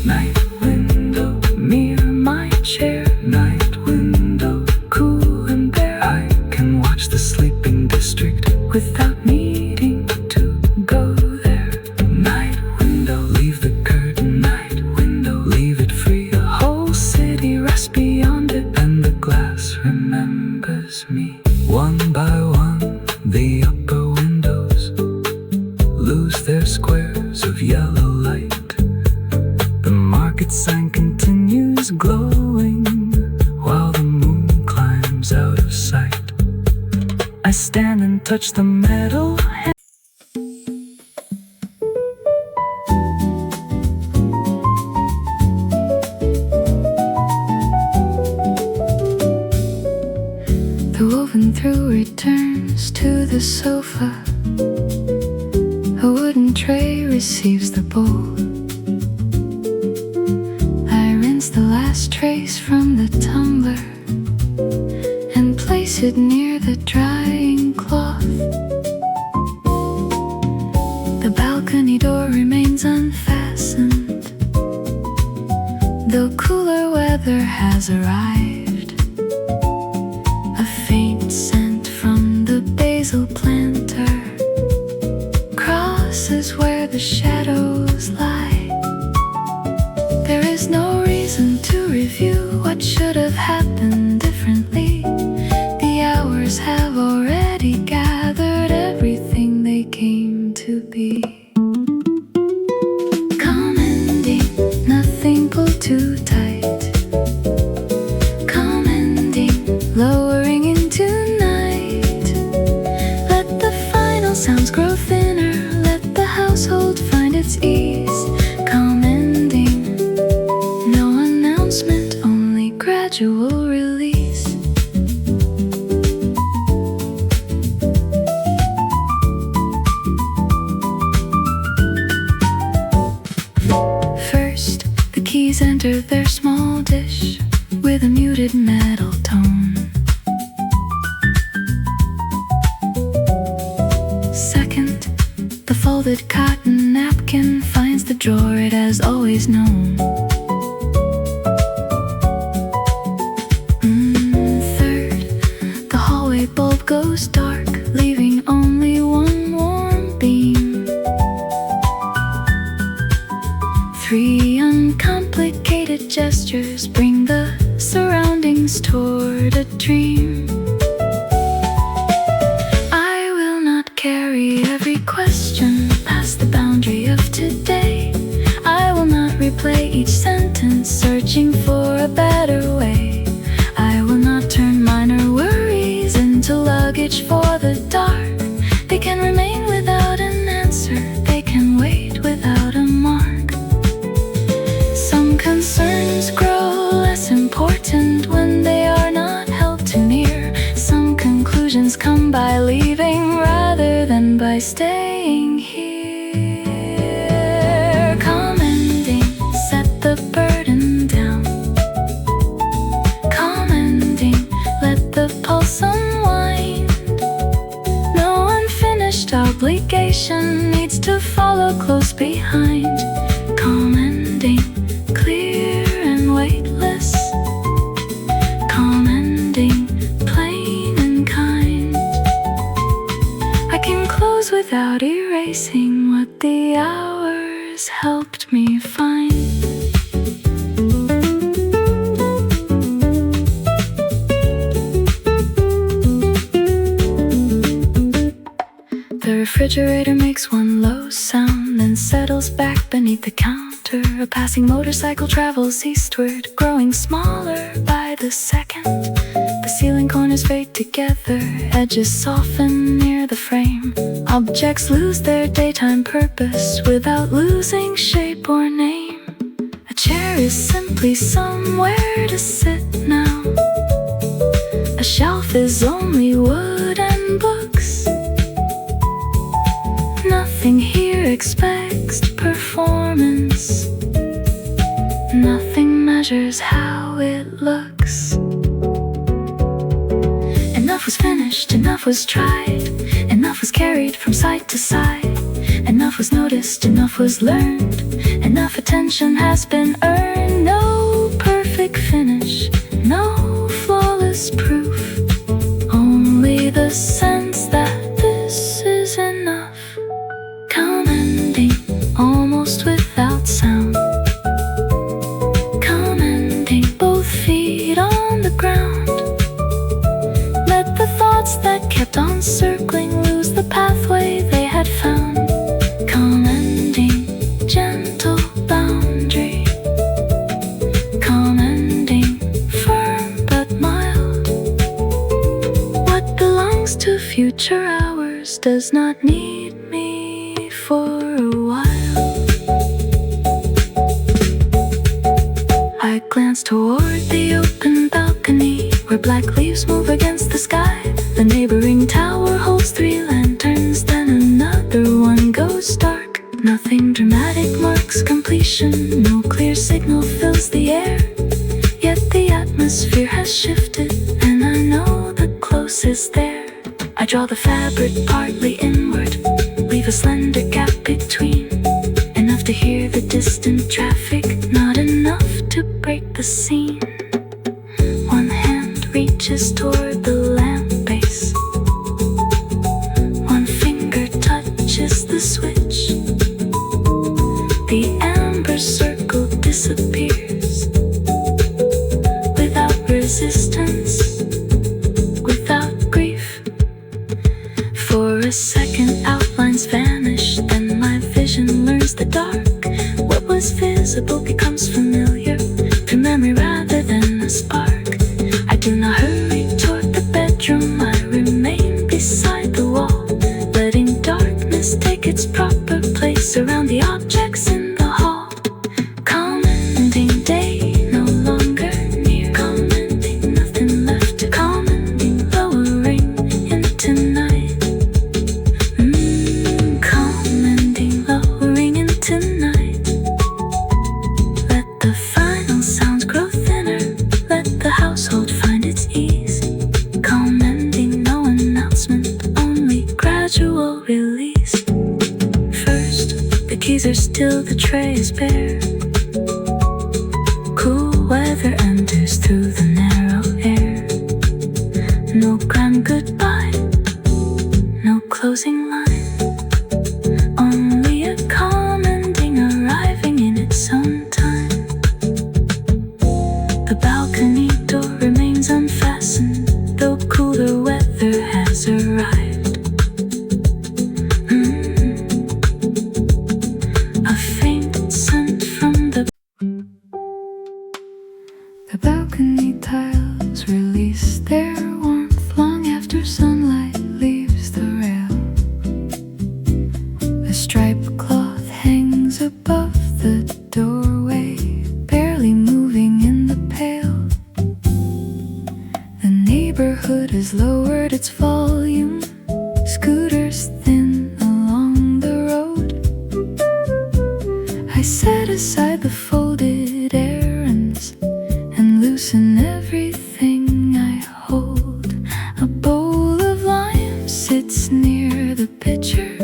Night window, mirror my chair. Night window, cool and bare. I can watch the sleeping district without needing to go there. Night window, leave the curtain. Night window, leave it free. The whole city rests beyond it, and the glass remembers me. One by one, the upper windows lose their squares of yellow light. The market sign continues glowing while the moon climbs out of sight. I stand and touch the metal. The woven through returns to the sofa. A wooden tray receives the bowl. I rinse the last trace from the tumbler and place it near the drying cloth. The balcony door remains unfastened, though cooler weather has arrived. A faint scent from the basil planter crosses where the shadows lie. There is no reason to review what should have happened differently. The hours have already gathered everything they came to be. Commending, nothing pulled too tight. Commending, lowering into night. Let the final sounds grow thinner, let the household find its ease. Commending, no announcement, only gradual release. First, the keys enter their small dish with a muted metal tone. Second, the folded cotton napkin finds the drawer it has always known. Third, the hallway bulb goes dark, leaving only one warm beam. 3 uncomplicated gestures bring the surroundings toward a dream. I will not carry every question past the boundary of today. I will not replay each sentence searching for a better way. I will not turn minor worries into luggage for the dark. They can remain without an answer, they can wait without a mark. Some concerns grow less important when they are not held too near. Some conclusions come by leaving rather than by staying here. Commending, set the burden down. Commending, let the pulse unwind. No unfinished finished obligation needs to follow close behind. Commending, clear and weightless. Commending, plain and kind. I can close without erasing what the hours helped me find. The refrigerator makes one low sound, then settles back beneath the counter. A passing motorcycle travels eastward, growing smaller by the second. The ceiling corners fade together, edges soften near the frame. Objects lose their daytime purpose without losing shape or name. A chair is simply somewhere to sit now. A shelf is only wood and books. Nothing here expects performance. Nothing measures how it looks. Enough was finished, enough was tried. Enough was carried from side to side. Enough was noticed, enough was learned. Enough attention has been earned. No perfect finish, no flawless proof. Only the sense that this is enough. Commending, almost without sound. Commending, both feet on the ground. Let the thoughts that kept on circling lose the pathway they had found. Commending, gentle boundary. Commending, firm but mild. What belongs to future hours does not need me for a while. I glance toward the open balcony where black leaves move against the sky. The neighboring tower holds 3 lanterns, then another one goes dark. Nothing dramatic marks completion, no clear signal fills the air. Yet the atmosphere has shifted, and I know the close is there. I draw the fabric partly inward, leave a slender gap between. Enough to hear the distant traffic, not enough to break the scene. One hand reaches toward the lamp base. One finger touches the switch. The amber circle disappears. Without resistance, without grief. For a second outlines vanish, then my vision learns the dark. What was visible becomes familiar, through memory rather than a spark. I do not hurry toward the bedroom, I remain beside the wall, letting darkness take its proper place around the objects in the hall. Commending day no longer near. Commending nothing left to commending, lowering into night. Commending, lowering into night. Let the final sounds grow thinner, let the household find its ease. Commending, no announcement, only gradual release. First, the keys are still, the tray is bare. Cool weather enters through the narrow air. No grand goodbye, no closing line. Only a commending arriving in its own time. The balcony door remains unfastened, though cooler weather has arrived. A faint scent from the balcony tiles release their warmth long after sunlight leaves the rail. the picture.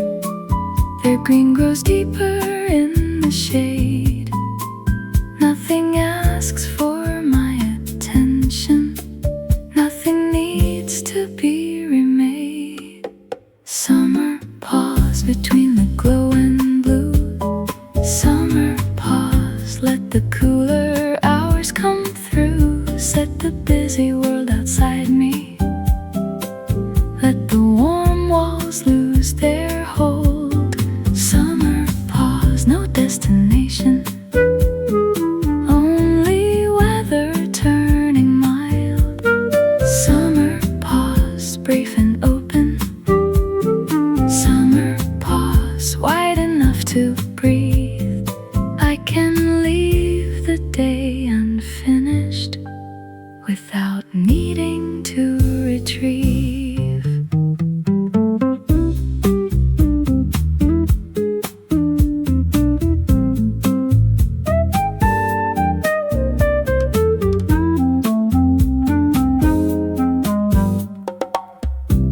Their green grows deeper in the shade. Nothing asks for my attention. Nothing needs to be remade. Summer pause between the glow and blue. Summer pause, let the cooler hours come through. Set the busy world outside me. Let the warm walls lose their hold. Summer pause, no destination. Only weather turning mild. Summer pause, brief and open. Summer pause, wide enough to breathe. I can leave the day unfinished without needing to retrieve.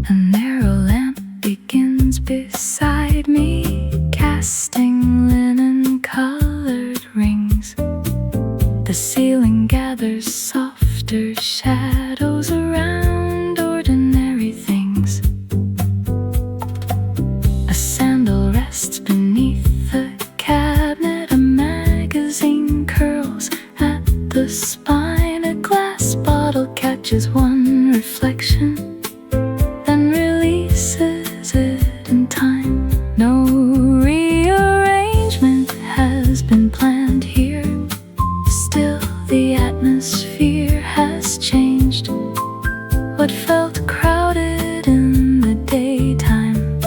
A narrow lamp begins beside me, casting linen-colored rings. The ceiling gathers softer shadows around ordinary things. A sandal rests beneath the cabinet. A magazine curls at the spine. A glass bottle catches one reflection, then releases it in time. No rearrangement has been planned here. Still, the atmosphere has changed. What felt crowded in the daytime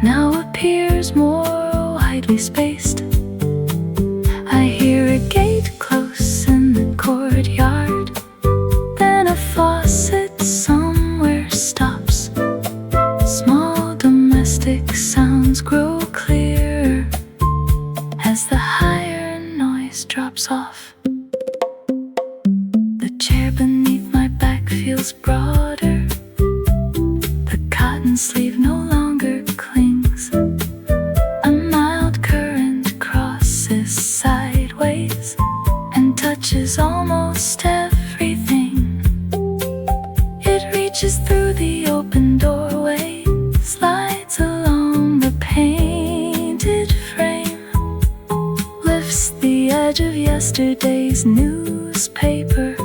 now appears more widely spaced. I hear a gate close in the courtyard, then a faucet somewhere stops. Small domestic sounds grow clearer as the higher noise drops off. The chair beneath my back feels broader. The cotton sleeve no longer clings. A mild current crosses sideways and touches almost everything. It reaches through the open doorway, slides along the painted frame, lifts the edge of yesterday's newspaper,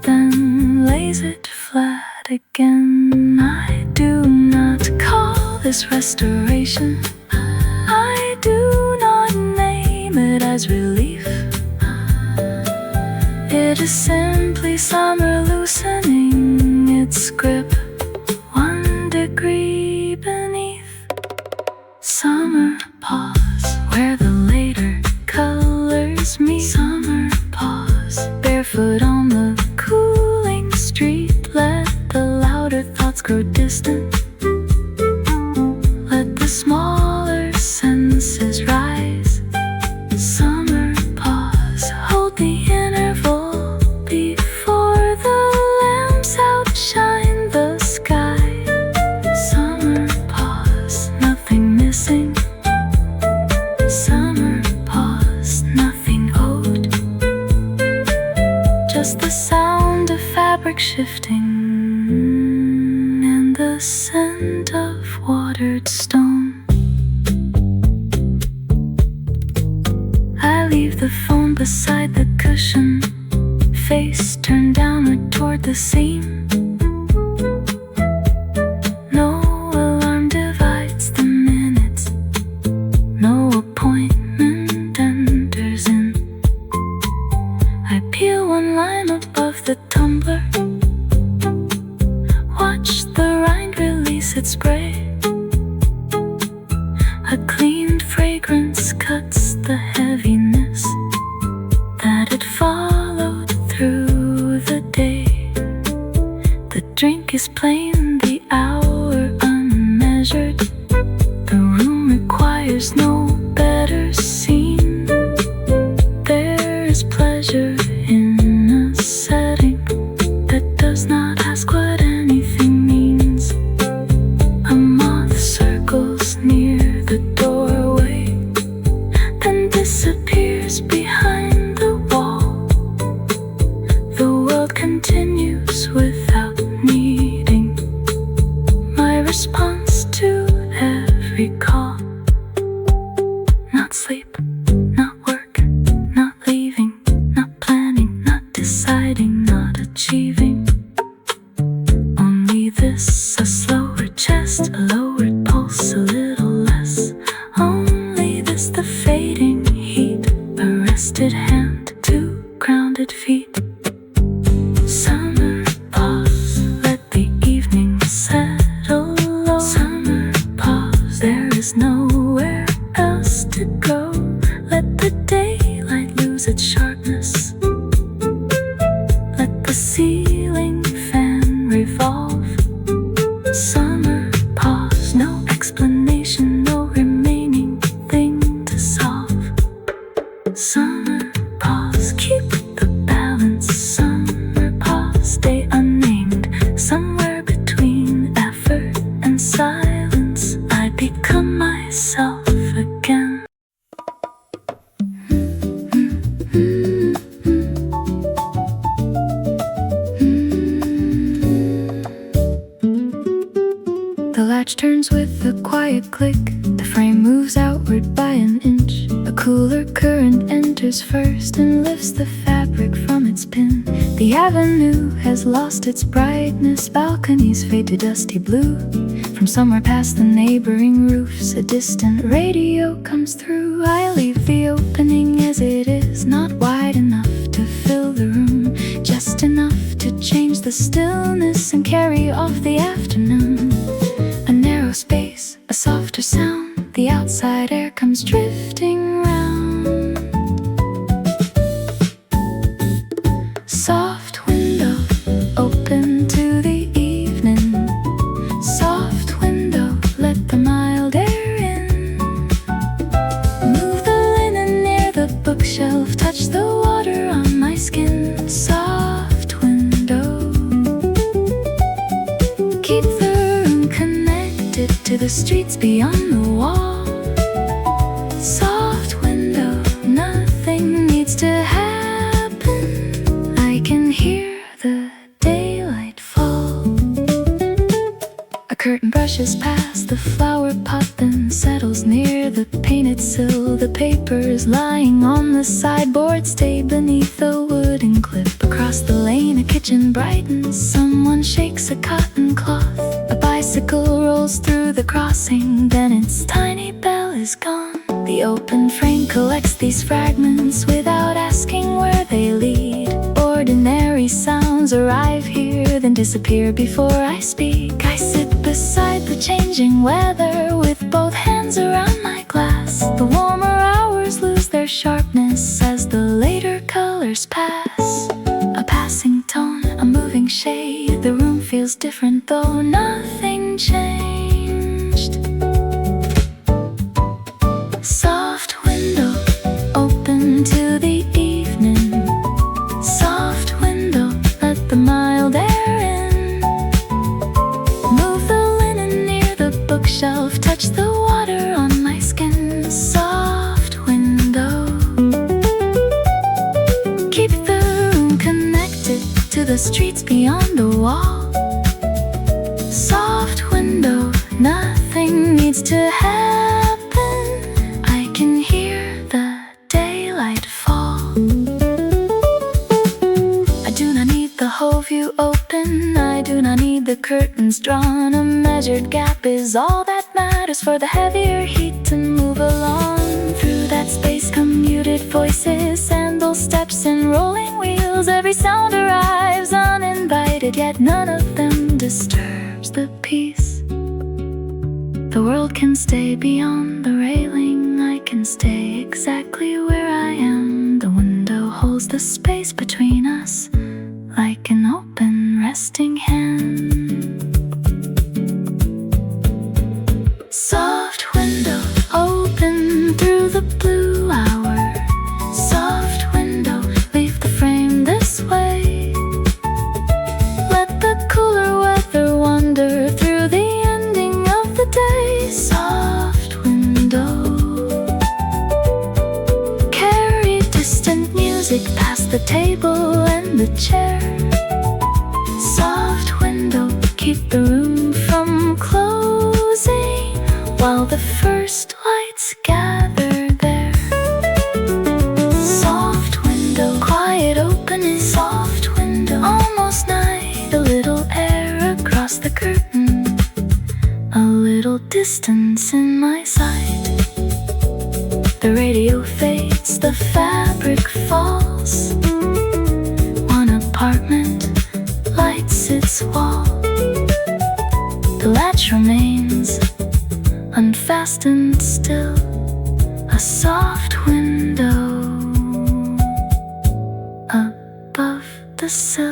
then lays it flat again. I do not call this restoration. I do not name it as relief. It is simply summer loosening its grip 1 degree beneath. Summer pause, where the later colors meet. Summer pause, barefoot on the cooling street. Let the louder thoughts grow distant. Let the smaller senses rise. Summer pause, hold the interval before the lamps outshine the sky. Summer pause, nothing missing. Summer pause, nothing owed. Just the sound of fabric shifting and the scent of watered stone. I leave the phone beside the cushion, face turned downward toward the seam. No alarm divides the minutes. No appointment enters in. I peel one line above the tumbler, watch the rind release its spray. A clean fragrance cuts the heaviness that had followed through the day. The drink is plain, the hour unmeasured. The room requires no better scene. There is pleasure in a setting that does not ask what anything means. A moth recall. Not sleep, not work, not leaving, not planning, not deciding, not achieving. Only this, a slower chest, a lowered pulse, a little less. Only this, the fading heat, a rested hand, two grounded feet. Summer pause, let the evening settle low. Summer pause, there is nowhere else to go. Let the daylight lose its sharpness. Let the ceiling fan revolve. Summer pause, no explanation, no remaining thing to solve. Summer pause, keep the balance. Summer pause, stay unnamed. Somewhere between effort and silence, I become myself again. The latch turns with a quiet click. The frame moves outward by an inch. A cooler current enters first and lifts the fabric from its pin. The avenue has lost its brightness. Balconies fade to dusty blue. From somewhere past the neighboring roofs, a distant radio comes through. I leave the opening as it is, not wide enough to fill the room, just enough to change the stillness and carry off the afternoon. A narrow space, a softer sound, the outside air comes drifting round. Soft window, open to the evening. Soft window, let the mild air in. Move the linen near the bookshelf, touch the water on my skin. Soft window, keep the room connected to the streets beyond the wall. Soft window, nothing needs to happen. I can hear the daylight fall. A curtain brushes past the flower pot, then settles near the painted sill. The papers lying on the sideboard stay beneath a wooden clip. Across the lane a kitchen brightens. Someone shakes a cotton cloth. A bicycle rolls through the crossing, then its tiny bell is gone. The open frame collects these fragments without asking where they lead. Ordinary sounds arrive here, then disappear before I speak. I sit beside the changing weather with both hands around my glass. The warmer hours lose their sharpness as the later colors pass. A passing tone, a moving shade. The room feels different though nothing changed. Soft window, open to the evening. Soft window, let the mild air in. Move the linen near the bookshelf, touch the water on my skin. Soft window, keep the room connected to the streets beyond the wall. Soft window, nothing needs to happen. I can hear the daylight fall. I do not need the whole view open. I do not need the curtains drawn. A measured gap is all that matters for the heavier heat to move along. Through that space come muted voices, sandal steps and rolling wheels. Every sound arrives uninvited, yet none of them disturbs the peace. The world can stay beyond the railing. I can stay exactly where I am. The window holds the space between us like an open resting hand. Soft window, open through the blue hour. Soft window, leave the frame this way. Let the cooler weather wander through the ending of the day. Soft window, carry distant music past the table and the chair. Soft window, keep the room from closing. while the first lights gather there. Soft window, quiet opening, soft window, almost night, a little air across the curtain, a little distance in my sight. The radio fades, the fabric falls, one apartment lights its wall. The latch remains unfastened still, a soft window above the sill.